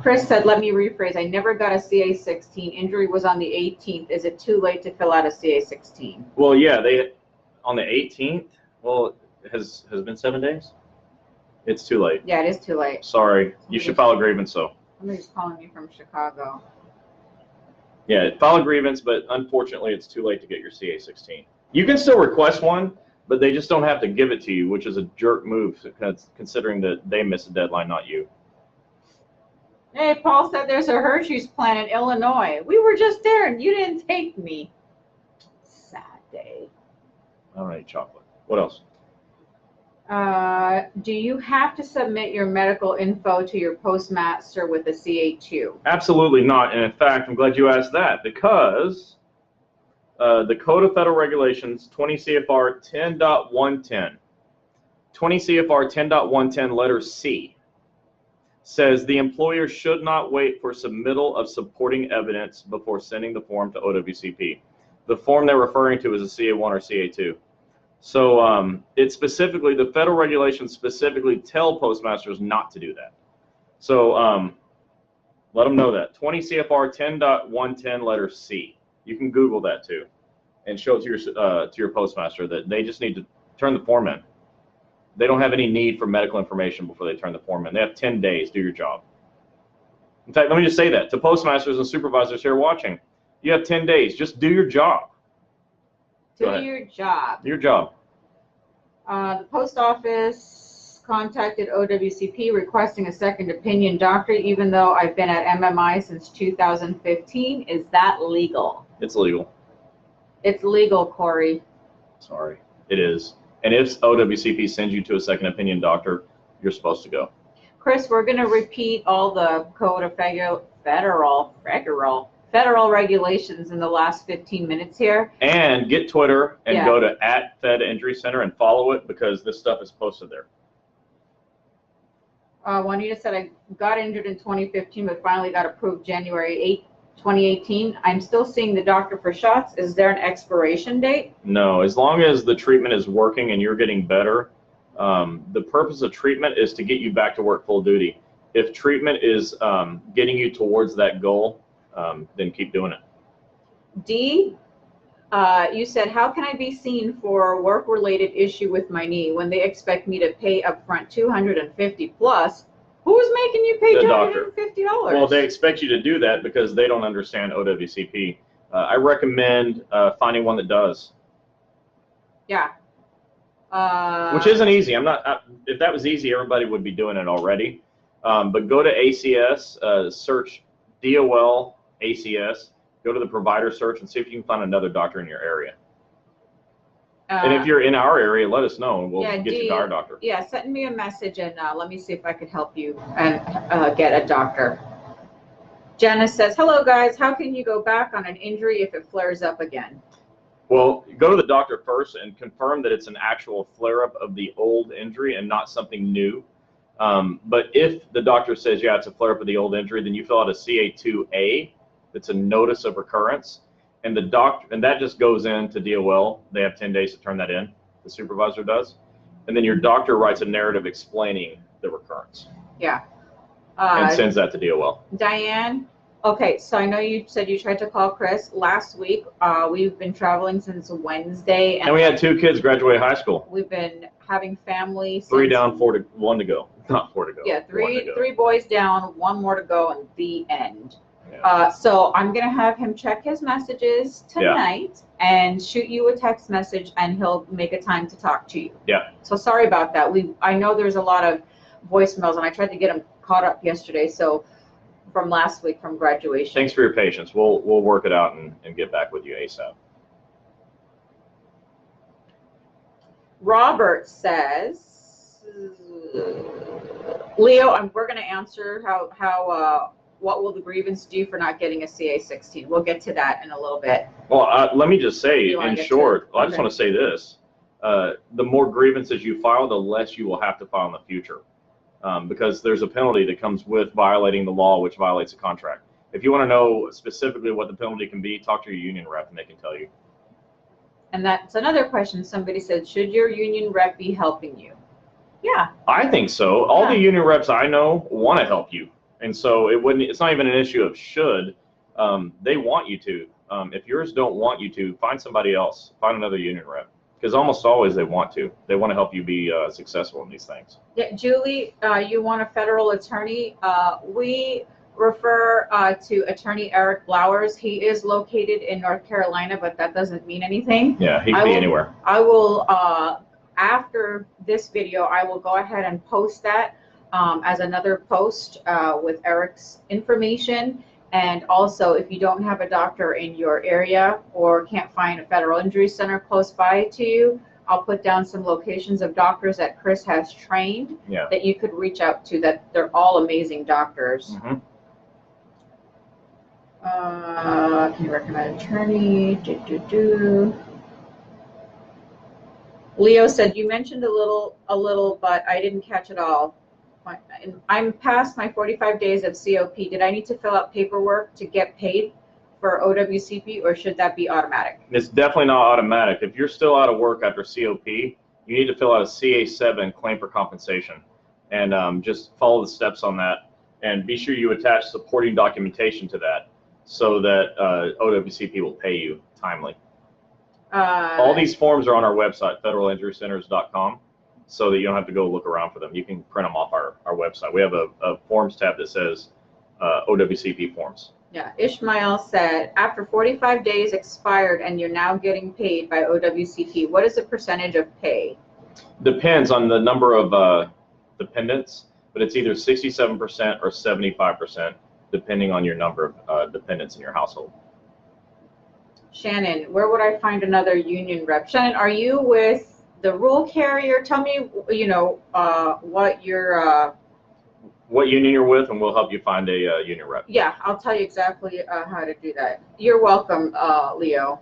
Chris said, let me rephrase. I never got a CA-16. Injury was on the 18th. Is it too late to fill out a CA-16? Well, yeah, on the 18th. Well, it has been 7 days. It's too late. Yeah, it is too late. Sorry. You should file a grievance, though. Somebody's calling me from Chicago. Yeah, file a grievance, but unfortunately, it's too late to get your CA-16. You can still request one, but they just don't have to give it to you, which is a jerk move, considering that they missed a deadline, not you. Hey, Paul said there's a Hershey's plant in Illinois. We were just there, and you didn't take me. Sad day. I don't eat chocolate. What else? Do you have to submit your medical info to your postmaster with a CA2? Absolutely not. And in fact, I'm glad you asked that, because the Code of Federal Regulations 20 CFR 10.110, 20 CFR 10.110 letter C says the employer should not wait for submittal of supporting evidence before sending the form to OWCP. The form they're referring to is a CA1 or CA2. So it's specifically, the federal regulations specifically tell postmasters not to do that. So let them know that. 20 CFR 10.110 letter C. You can Google that too, and show it to your postmaster that they just need to turn the form in. They don't have any need for medical information before they turn the form in. They have 10 days. Do your job. In fact, let me just say that to postmasters and supervisors here watching. You have 10 days. Just do your job. Do your job. Your job. The post office contacted OWCP requesting a second opinion, doctor, even though I've been at MMI since 2015. Is that legal? It's legal. It's legal, Corey. Sorry. It is. And if OWCP sends you to a second opinion doctor, you're supposed to go. Chris, we're going to repeat all the Code of Federal regulations in the last 15 minutes here. And get Twitter and go to @FedInjuryCenter and follow it, because this stuff is posted there. Juanita said, I got injured in 2015, but finally got approved January 8, 2018. I'm still seeing the doctor for shots. Is there an expiration date? No, as long as the treatment is working and you're getting better. The purpose of treatment is to get you back to work full duty. If treatment is getting you towards that goal, then keep doing it. D, you said, how can I be seen for a work-related issue with my knee when they expect me to pay upfront $250 plus? Who's making you pay $250? Well, they expect you to do that because they don't understand OWCP. I recommend finding one that does. Yeah. Which isn't easy. If that was easy, everybody would be doing it already. But go to ACS, search DOL ACS, go to the provider search and see if you can find another doctor in your area. And if you're in our area, let us know and we'll get you to our doctor. Yeah, send me a message and let me see if I could help you and get a doctor. Janice says, hello guys, how can you go back on an injury if it flares up again? Well, go to the doctor first and confirm that it's an actual flare-up of the old injury and not something new. But if the doctor says, yeah, it's a flare-up of the old injury, then you fill out a CA2A. It's a notice of recurrence. And that just goes into DOL. They have 10 days to turn that in. The supervisor does. And then your doctor writes a narrative explaining the recurrence. Yeah. And sends that to DOL. Diane, okay, so I know you said you tried to call Chris last week. We've been traveling since Wednesday. And we had 2 kids graduate high school. We've been having family. 3 down, 1 to go. Not 4 to go. Yeah, three boys down, 1 more to go, and the end. Yeah. So I'm going to have him check his messages tonight and shoot you a text message, and he'll make a time to talk to you. Yeah. So sorry about that. I know there's a lot of voicemails, and I tried to get him caught up yesterday, so from last week from graduation. Thanks for your patience. We'll work it out and get back with you ASAP. Robert says, Leo, we're going to answer how what will the grievance do for not getting a CA16? We'll get to that in a little bit. Well, let me just say, in short, I just Okay. want to say this. The more grievances you file, the less you will have to file in the future. Because there's a penalty that comes with violating the law, which violates a contract. If you want to know specifically what the penalty can be, talk to your union rep and they can tell you. And that's another question. Somebody said, should your union rep be helping you? Yeah. I think so. All the union reps I know want to help you. And so it's not even an issue of should. They want you to. If yours don't want you to, find somebody else. Find another union rep. Because almost always they want to. They want to help you be successful in these things. Yeah, Julie, you want a federal attorney? We refer to Attorney Eric Blowers. He is located in North Carolina, but that doesn't mean anything. Yeah, he can be anywhere. I will, after this video, I will go ahead and post that as another post with Eric's information. And also, if you don't have a doctor in your area or can't find a federal injury center close by to you, I'll put down some locations of doctors that Chris has trained that you could reach out to. That they're all amazing doctors. Mm-hmm. Can you recommend an attorney? Leo said you mentioned a little, but I didn't catch it all. I'm past my 45 days of COP. Did I need to fill out paperwork to get paid for OWCP, or should that be automatic? It's definitely not automatic. If you're still out of work after COP, you need to fill out a CA7 claim for compensation, and just follow the steps on that. And be sure you attach supporting documentation to that so that OWCP will pay you timely. All these forms are on our website, federalinjurycenters.com. So that you don't have to go look around for them. You can print them off our website. We have a forms tab that says OWCP forms. Yeah, Ishmael said, after 45 days expired and you're now getting paid by OWCP, what is the percentage of pay? Depends on the number of dependents, but it's either 67% or 75%, depending on your number of dependents in your household. Shannon, where would I find another union rep? Shannon, are you with the rural carrier? Tell me, what your what union you're with, and we'll help you find a union rep. Yeah, I'll tell you exactly how to do that. You're welcome, Leo.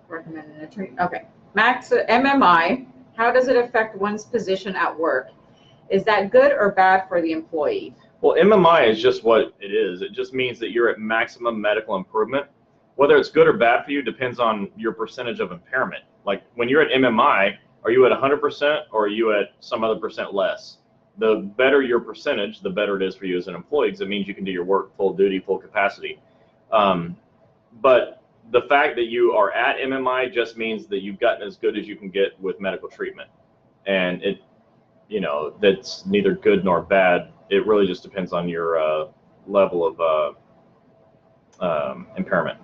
Recommend an attorney. Okay, Max, MMI. How does it affect one's position at work? Is that good or bad for the employee? Well, MMI is just what it is. It just means that you're at maximum medical improvement. Whether it's good or bad for you depends on your percentage of impairment. Like when you're at MMI, are you at 100% or are you at some other percent less? The better your percentage, the better it is for you as an employee, because it means you can do your work full duty, full capacity. But the fact that you are at MMI just means that you've gotten as good as you can get with medical treatment. And that's neither good nor bad. It really just depends on your level of impairment.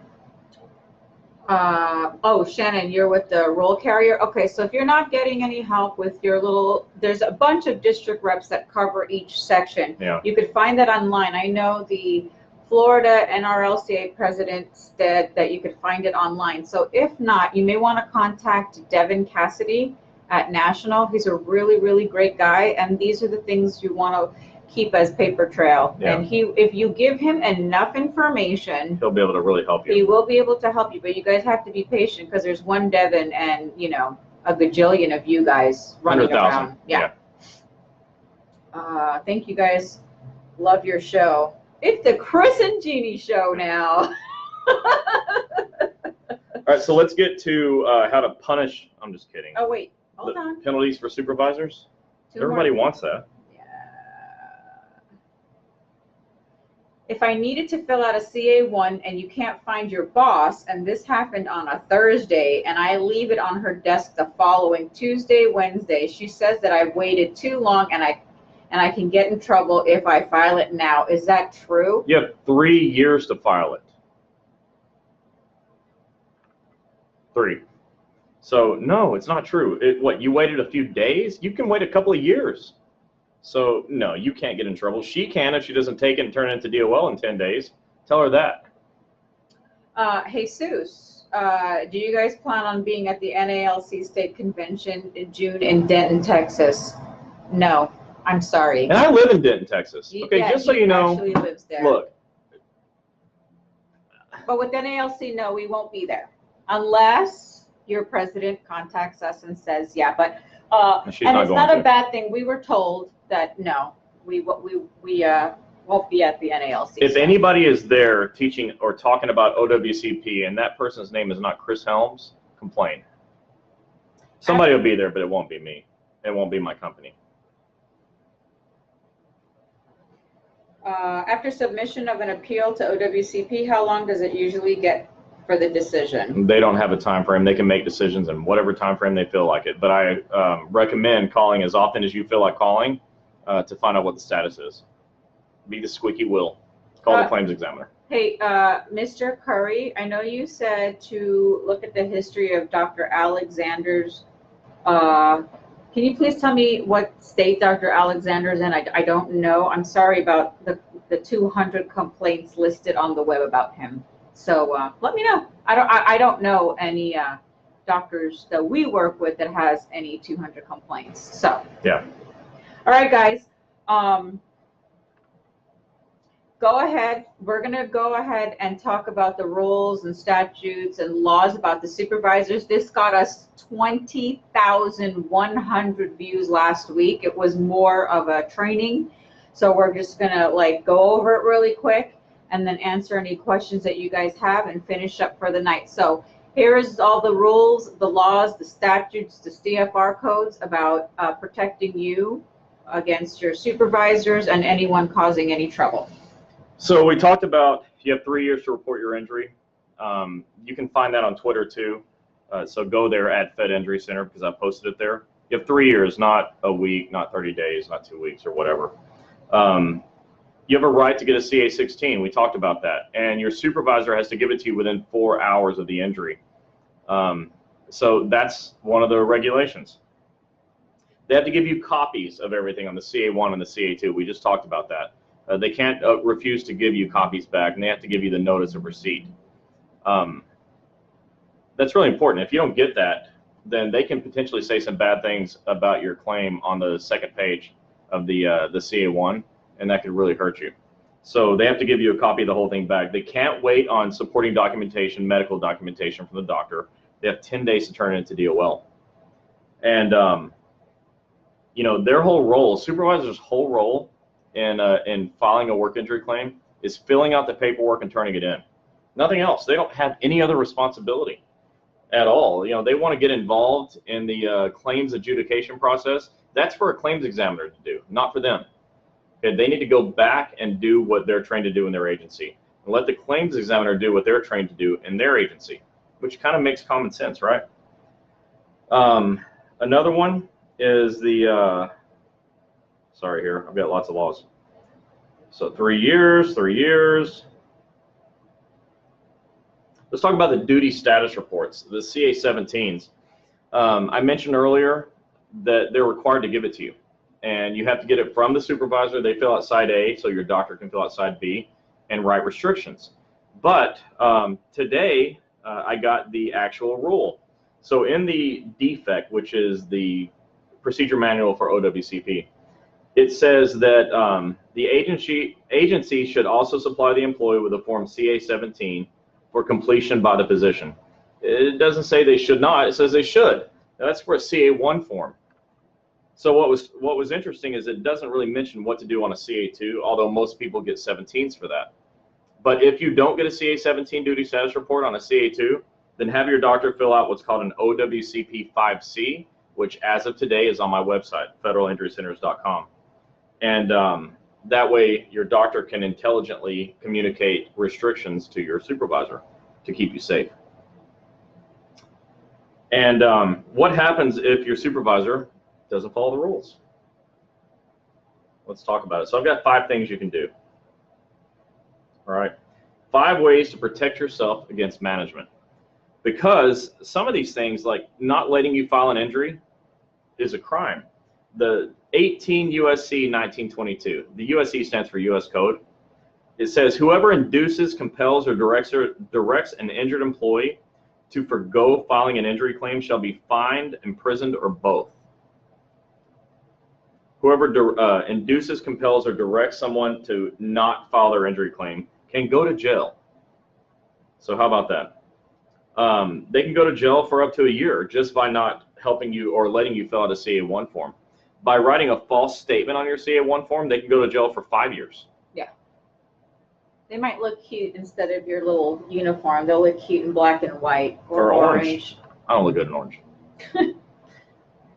Oh, Shannon, you're with the roll carrier. Okay, so if you're not getting any help with your little, there's a bunch of district reps that cover each section. Yeah. You could find that online. I know the Florida NRLCA president said that you could find it online. So if not, you may want to contact Devin Cassidy at National. He's a really, really great guy, and these are the things you want to keep as paper trail. Yeah. And if you give him enough information, He'll be able to really help you. he will be able to help you, but you guys have to be patient because there's one Devin and, you know, a gajillion of you guys running 100,000. around. Yeah. Thank you guys. Love your show. It's the Chris and Gini show now. All right, so let's get to how to punish. I'm just kidding. Oh, wait. Hold on. Penalties for supervisors. Two Everybody more. wants that. If I needed to fill out a CA1 and you can't find your boss, and this happened on a Thursday, and I leave it on her desk the following Tuesday, Wednesday, she says that I've waited too long and I can get in trouble if I file it now. Is that true? You have 3 years to file it. 3. So no, it's not true. What, you waited a few days? You can wait a couple of years. So no, you can't get in trouble. She can if she doesn't take it and turn it into DOL in 10 days. Tell her that. Jesus, do you guys plan on being at the NALC State Convention in June in Denton, Texas? No, I'm sorry. And I live in Denton, Texas. Okay, Yeah, just so he you know, actually lives there. look. But with NALC, no, we won't be there unless your president contacts us and says, yeah. But and it's not a bad thing. We were told that no, we won't be at the NALC. If anybody is there teaching or talking about OWCP and that person's name is not Chris Helms, complain. Somebody will be there, but it won't be me. It won't be my company. After submission of an appeal to OWCP, how long does it usually get for the decision? They don't have a time frame. They can make decisions in whatever time frame they feel like it. But I recommend calling as often as you feel like calling to find out what the status is. Be the squeaky wheel. Call the claims examiner. Hey, Mr. Curry, I know you said to look at the history of Dr. Alexander's. Can you please tell me what state Dr. Alexander's in? I don't know. I'm sorry about the 200 complaints listed on the web about him. So let me know. I don't know any doctors that we work with that has any 200 complaints. So yeah. All right, guys. Go ahead. We're going to go ahead and talk about the rules and statutes and laws about the supervisors. This got us 20,100 views last week. It was more of a training. So we're just going to go over it really quick and then answer any questions that you guys have and finish up for the night. So here is all the rules, the laws, the statutes, the CFR codes about protecting you against your supervisors and anyone causing any trouble. So we talked about you have 3 years to report your injury. You can find that on Twitter too. So go there at Fed Injury Center because I posted it there. You have 3 years, not a week, not 30 days, not 2 weeks or whatever. You have a right to get a CA-16. We talked about that. And your supervisor has to give it to you within 4 hours of the injury. So that's one of the regulations. They have to give you copies of everything on the CA1 and the CA2. We just talked about that. They can't refuse to give you copies back, and they have to give you the notice of receipt. That's really important. If you don't get that, then they can potentially say some bad things about your claim on the second page of the CA1, and that could really hurt you. So they have to give you a copy of the whole thing back. They can't wait on supporting documentation, medical documentation from the doctor. They have 10 days to turn it into DOL. And you know, their whole role, supervisor's whole role in filing a work injury claim is filling out the paperwork and turning it in. Nothing else. They don't have any other responsibility at all. You know, they want to get involved in the claims adjudication process. That's for a claims examiner to do, not for them. Okay, they need to go back and do what they're trained to do in their agency, and let the claims examiner do what they're trained to do in their agency, which kind of makes common sense, right? Another one is the sorry here, I've got lots of laws. So 3 years, 3 years. Let's talk about the duty status reports, the CA-17s. I mentioned earlier that they're required to give it to you, and you have to get it from the supervisor. They fill out side A, so your doctor can fill out side B and write restrictions. But today I got the actual rule. So in the defect, which is the procedure manual for OWCP, it says that the agency should also supply the employee with a form CA-17 for completion by the physician. It doesn't say they should not, it says they should. Now, that's for a CA-1 form. So what was interesting is it doesn't really mention what to do on a CA-2, although most people get 17s for that. But if you don't get a CA-17 duty status report on a CA-2, then have your doctor fill out what's called an OWCP 5C, which as of today is on my website, federalinjurycenters.com. And that way your doctor can intelligently communicate restrictions to your supervisor to keep you safe. And what happens if your supervisor doesn't follow the rules? Let's talk about it. So I've got 5 things you can do. All right, 5 ways to protect yourself against management. Because some of these things, like not letting you file an injury, is a crime. The 18 USC 1922, the USC stands for U.S. Code. It says whoever induces, compels, or directs an injured employee to forgo filing an injury claim shall be fined, imprisoned, or both. Whoever induces, compels, or directs someone to not file their injury claim can go to jail. So how about that? They can go to jail for up to a year just by not helping you or letting you fill out a CA-1 form. By writing a false statement on your CA-1 form, they can go to jail for 5 years. Yeah. They might look cute instead of your little uniform. They'll look cute in black and white or orange. I don't look good in orange.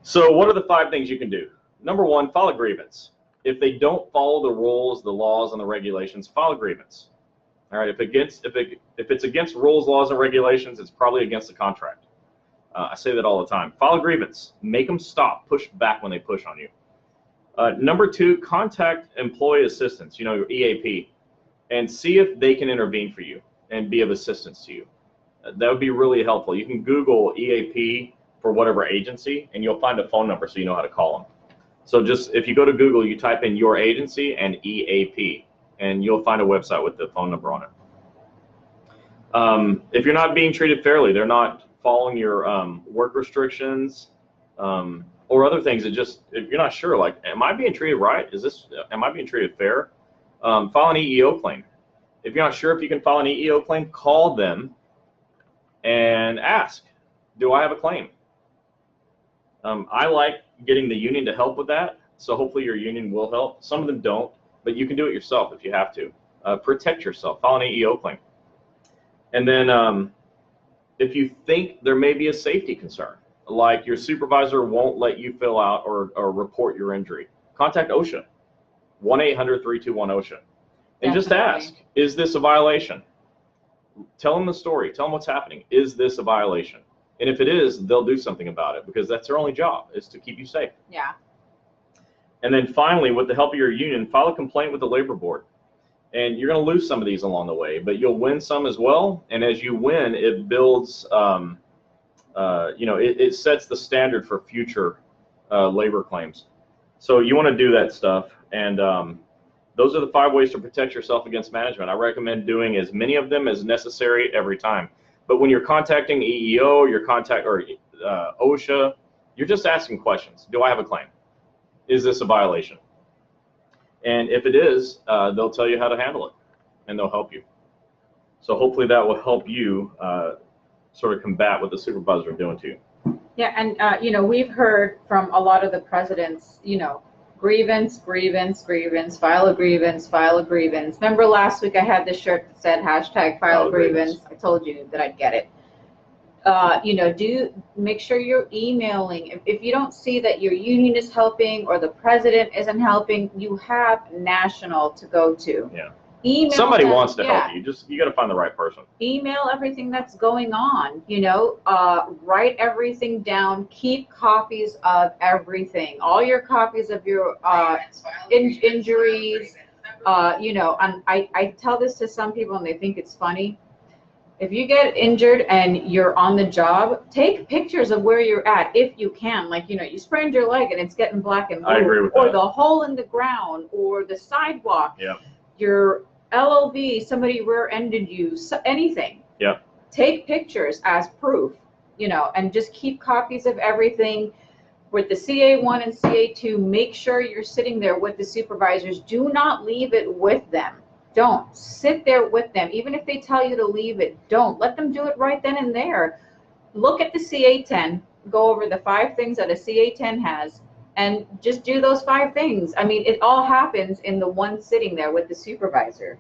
So what are the 5 things you can do? Number 1, file a grievance. If they don't follow the rules, the laws, and the regulations, file a grievance. All right, if it's against rules, laws, and regulations, it's probably against the contract. I say that all the time. File a grievance. Make them stop. Push back when they push on you. Number 2, contact employee assistance, your EAP, and see if they can intervene for you and be of assistance to you. That would be really helpful. You can Google EAP for whatever agency, and you'll find a phone number so you know how to call them. So just if you go to Google, you type in your agency and EAP, and you'll find a website with the phone number on it. If you're not being treated fairly, they're not following your work restrictions or other things that just, if you're not sure, like, am I being treated right? Am I being treated fair? File an EEO claim. If you're not sure if you can file an EEO claim, call them and ask, do I have a claim? I like getting the union to help with that, so hopefully your union will help. Some of them don't, but you can do it yourself if you have to. Protect yourself. File an EEO claim. And then if you think there may be a safety concern, like your supervisor won't let you fill out or report your injury, contact OSHA, 1-800-321-OSHA, and just ask, is this a violation? Tell them the story. Tell them what's happening. Is this a violation? And if it is, they'll do something about it because that's their only job, is to keep you safe. Yeah. And then finally, with the help of your union, file a complaint with the labor board. And you're going to lose some of these along the way, but you'll win some as well. And as you win, it builds, it sets the standard for future labor claims. So you want to do that stuff. And those are the 5 ways to protect yourself against management. I recommend doing as many of them as necessary every time. But when you're contacting EEO, OSHA, you're just asking questions. Do I have a claim? Is this a violation? And if it is, they'll tell you how to handle it, and they'll help you. So hopefully that will help you sort of combat what the supervisors are doing to you. Yeah, and we've heard from a lot of the presidents, grievance, file a grievance. Remember last week I had this shirt that said hashtag file a grievance. I told you that I'd get it. Make sure you're emailing. If you don't see that your union is helping or the president isn't helping, you have national to go to. Yeah. Email Somebody them. wants to help you. You got to find the right person. Email everything that's going on. Write everything down. Keep copies of everything. All your copies of your injuries. And I tell this to some people and they think it's funny. If you get injured and you're on the job, take pictures of where you're at if you can. Like, you sprained your leg and it's getting black and blue. I agree with or that. the hole in the ground or the sidewalk. Yeah. Your LOB, somebody rear-ended you, anything. Yeah. Take pictures as proof, and just keep copies of everything. With the CA1 and CA2, make sure you're sitting there with the supervisors. Do not leave it with them. Don't sit there with them. Even if they tell you to leave it, don't. Let them do it right then and there. Look at the CA10, go over the 5 things that a CA10 has, and just do those 5 things. I mean, it all happens in the one sitting there with the supervisor.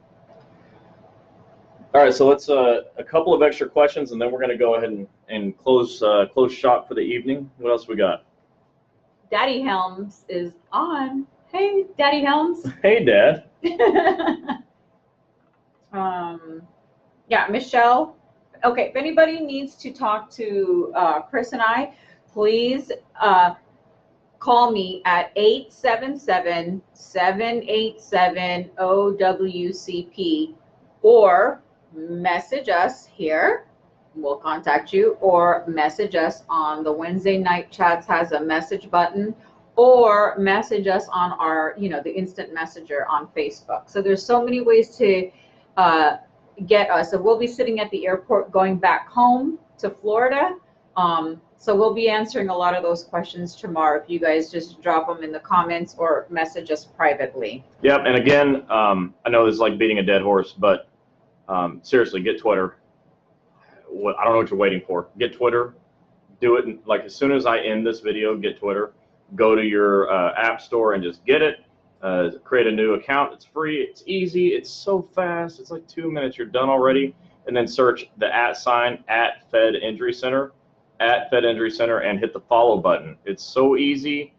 All right, so let's a couple of extra questions, and then we're going to go ahead and close shop for the evening. What else we got? Daddy Helms is on. Hey, Daddy Helms. Hey, Dad. Yeah, Michelle. Okay, if anybody needs to talk to Chris and I, please call me at 877-787-OWCP or message us here. We'll contact you, or message us on the Wednesday night chats has a message button, or message us on our, the instant messenger on Facebook. So there's so many ways to get us. So we'll be sitting at the airport going back home to Florida. So we'll be answering a lot of those questions tomorrow if you guys just drop them in the comments or message us privately. Yep, and again, I know this is like beating a dead horse, but seriously, get Twitter. I don't know what you're waiting for. Get Twitter. Do it like as soon as I end this video, get Twitter. Go to your app store and just get it. Create a new account. It's free. It's easy. It's so fast. It's like 2 minutes. You're done already. And then search the @ at Fed Injury Center, at Fed Injury Center, and hit the follow button. It's so easy.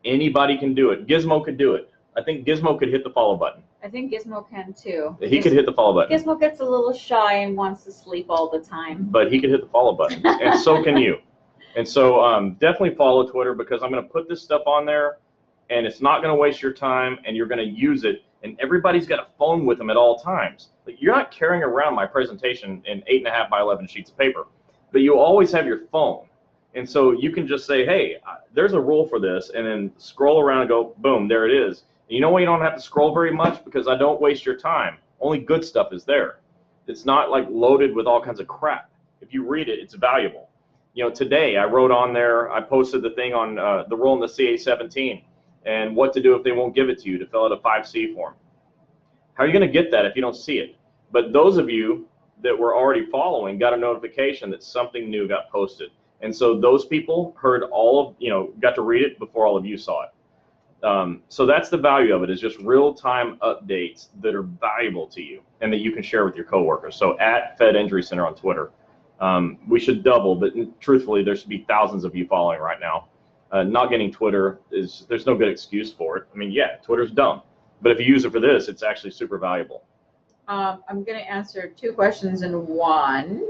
Anybody can do it. Gizmo could do it. I think Gizmo could hit the follow button. I think Gizmo can too. He could hit the follow button. Gizmo gets a little shy and wants to sleep all the time. But he could hit the follow button, and so can you. And so definitely follow Twitter, because I'm going to put this stuff on there, and it's not going to waste your time, and you're going to use it. And everybody's got a phone with them at all times. Like, you're not carrying around my presentation in 8.5 by 11 sheets of paper, but you always have your phone. And so you can just say, hey, there's a rule for this, and then scroll around and go, boom, there it is. And you know why you don't have to scroll very much? Because I don't waste your time. Only good stuff is there. It's not like loaded with all kinds of crap. If you read it, it's valuable. Today I wrote on there, I posted the thing on the rule in the CA17 and what to do if they won't give it to you to fill out a 5C form. How are you going to get that if you don't see it? But those of you that were already following got a notification that something new got posted. And so those people heard got to read it before all of you saw it. So that's the value of it, is just real-time updates that are valuable to you and that you can share with your coworkers. So at Fed Injury Center on Twitter. We should double, but truthfully, there should be thousands of you following right now. Not getting Twitter there's no good excuse for it. I mean, yeah, Twitter's dumb, but if you use it for this, it's actually super valuable. I'm going to answer 2 questions in one.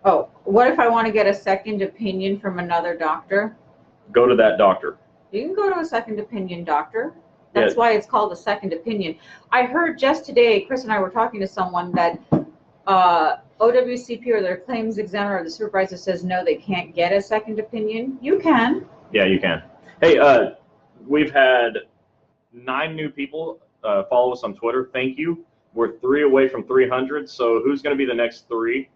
Oh, what if I want to get a second opinion from another doctor? Go to that doctor. You can go to a second opinion doctor. That's why it's called a second opinion. I heard just today, Chris and I were talking to someone that OWCP or their claims examiner or the supervisor says no, they can't get a second opinion. You can. Yeah, you can. Hey, we've had 9 new people follow us on Twitter. Thank you. We're 3 away from 300. So who's going to be the next 3?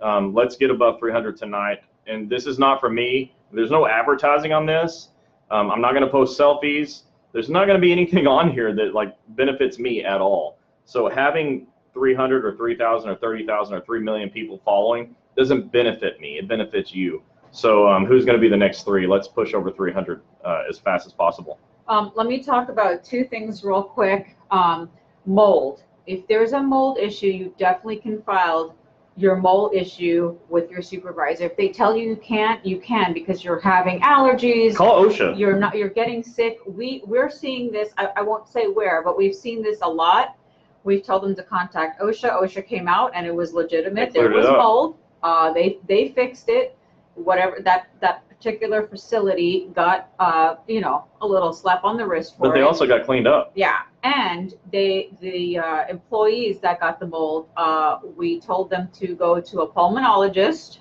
Let's get above 300 tonight. And this is not for me. There's no advertising on this. I'm not going to post selfies. There's not going to be anything on here that benefits me at all. So having 300 or 3,000 or 30,000 or 3 million people following doesn't benefit me. It benefits you. So who's going to be the next 3? Let's push over 300 as fast as possible. Let me talk about 2 things real quick. Mold. If there's a mold issue, you definitely can file your mold issue with your supervisor. If they tell you can't, you can, because you're having allergies. Call OSHA. You're getting sick. We're seeing this. I won't say where, but we've seen this a lot. We've told them to contact OSHA. OSHA came out and it was legitimate. There was mold. They fixed it. Whatever that particular facility got, you know, a little slap on the wrist for it. But they also got cleaned up. Yeah, and the employees that got the mold, we told them to go to a pulmonologist,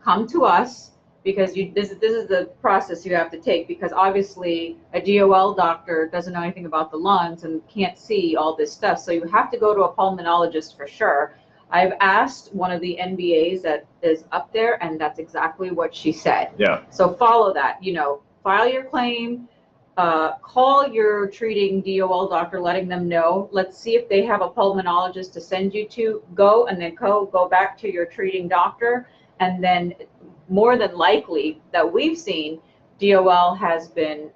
come to us, because this is the process you have to take, because obviously a DOL doctor doesn't know anything about the lungs and can't see all this stuff. So you have to go to a pulmonologist for sure. I've asked one of the NBAs that is up there, and that's exactly what she said. Yeah. So follow that, you know, file your claim, call your treating DOL doctor, letting them know. Let's see if they have a pulmonologist to send you to. Go, and then go back to your treating doctor, and then more than likely that we've seen, DOL has been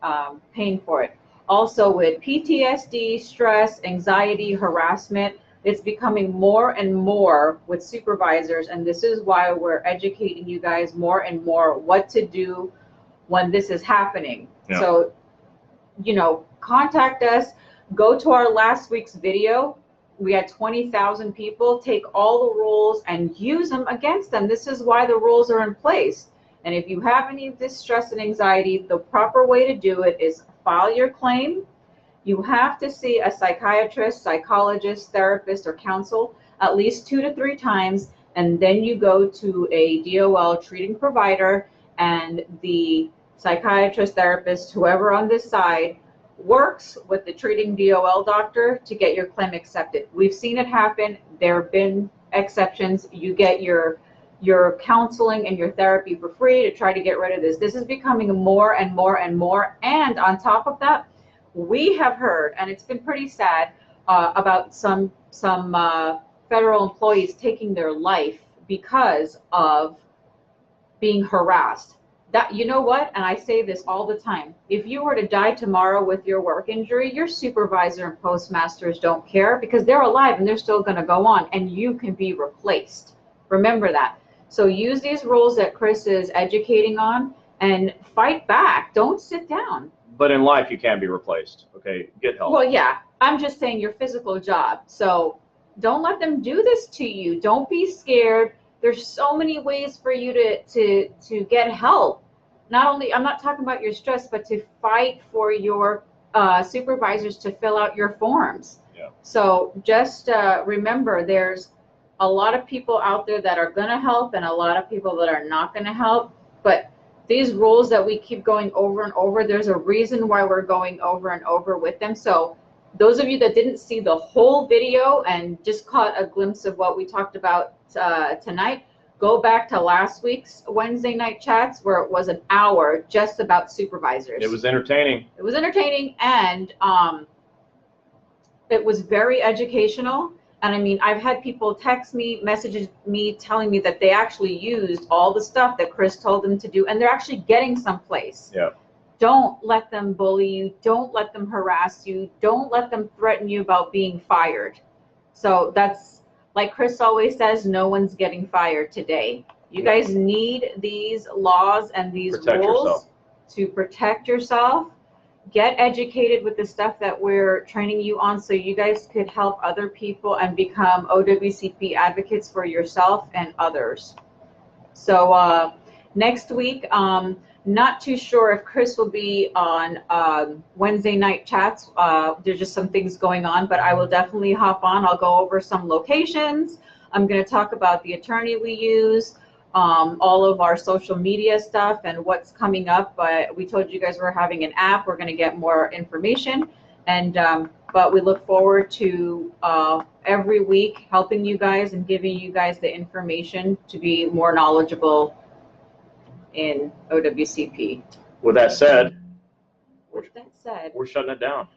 paying for it. Also with PTSD, stress, anxiety, harassment, it's becoming more and more with supervisors, and this is why we're educating you guys more and more what to do when this is happening. Yeah. So, you know, contact us, go to our last week's video. We had 20,000 people. Take all the rules and use them against them. This is why the rules are in place. And if you have any of this stress and anxiety, the proper way to do it is file your claim. You have to see a psychiatrist, psychologist, therapist, or counsel at least 2 to 3 times, and then you go to a DOL treating provider, and the psychiatrist, therapist, whoever on this side works with the treating DOL doctor to get your claim accepted. We've seen it happen. There have been exceptions. You get your counseling and your therapy for free to try to get rid of this. This is becoming more and more and more. And on top of that, we have heard, and it's been pretty sad, about some federal employees taking their life because of being harassed. That, you know what, and I say this all the time, if you were to die tomorrow with your work injury, your supervisor and postmasters don't care, because they're alive and they're still going to go on, and you can be replaced. Remember that. So use these rules that Chris is educating on and fight back. Don't sit down. But in life, you can be replaced. Okay, get help. Well, yeah, I'm just saying your physical job. So don't let them do this to you. Don't be scared. There's so many ways for you to get help. Not only, I'm not talking about your stress, but to fight for your supervisors to fill out your forms. Yeah. So just remember, there's a lot of people out there that are going to help and a lot of people that are not going to help. But these rules that we keep going over and over, there's a reason why we're going over and over with them. So those of you that didn't see the whole video and just caught a glimpse of what we talked about tonight, go back to last week's Wednesday night chats where it was an hour just about supervisors. It was entertaining. It was entertaining, and it was very educational. And I mean, I've had people text me, messages me, telling me that they actually used all the stuff that Chris told them to do, and they're actually getting someplace. Yeah. Don't let them bully you. Don't let them harass you. Don't let them threaten you about being fired. So that's, like Chris always says, no one's getting fired today. You guys need these laws and these rules to protect yourself. Get educated with the stuff that we're training you on so you guys could help other people and become OWCP advocates for yourself and others. So next week, not too sure if Chris will be on Wednesday night chats. There's just some things going on, but I will definitely hop on. I'll go over some locations. I'm going to talk about the attorney we use, all of our social media stuff and what's coming up. But we told you guys we're having an app. We're going to get more information. And but we look forward to every week helping you guys and giving you guys the information to be more knowledgeable in OWCP. With that said, we're shutting it down.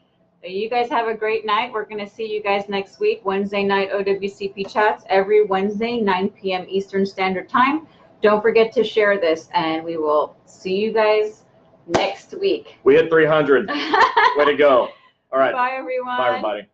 So you guys have a great night. We're going to see you guys next week, Wednesday night OWCP chats, every Wednesday, 9 p.m. Eastern Standard Time. Don't forget to share this, and we will see you guys next week. We hit 300. Way to go. All right. Bye, everyone. Bye, everybody.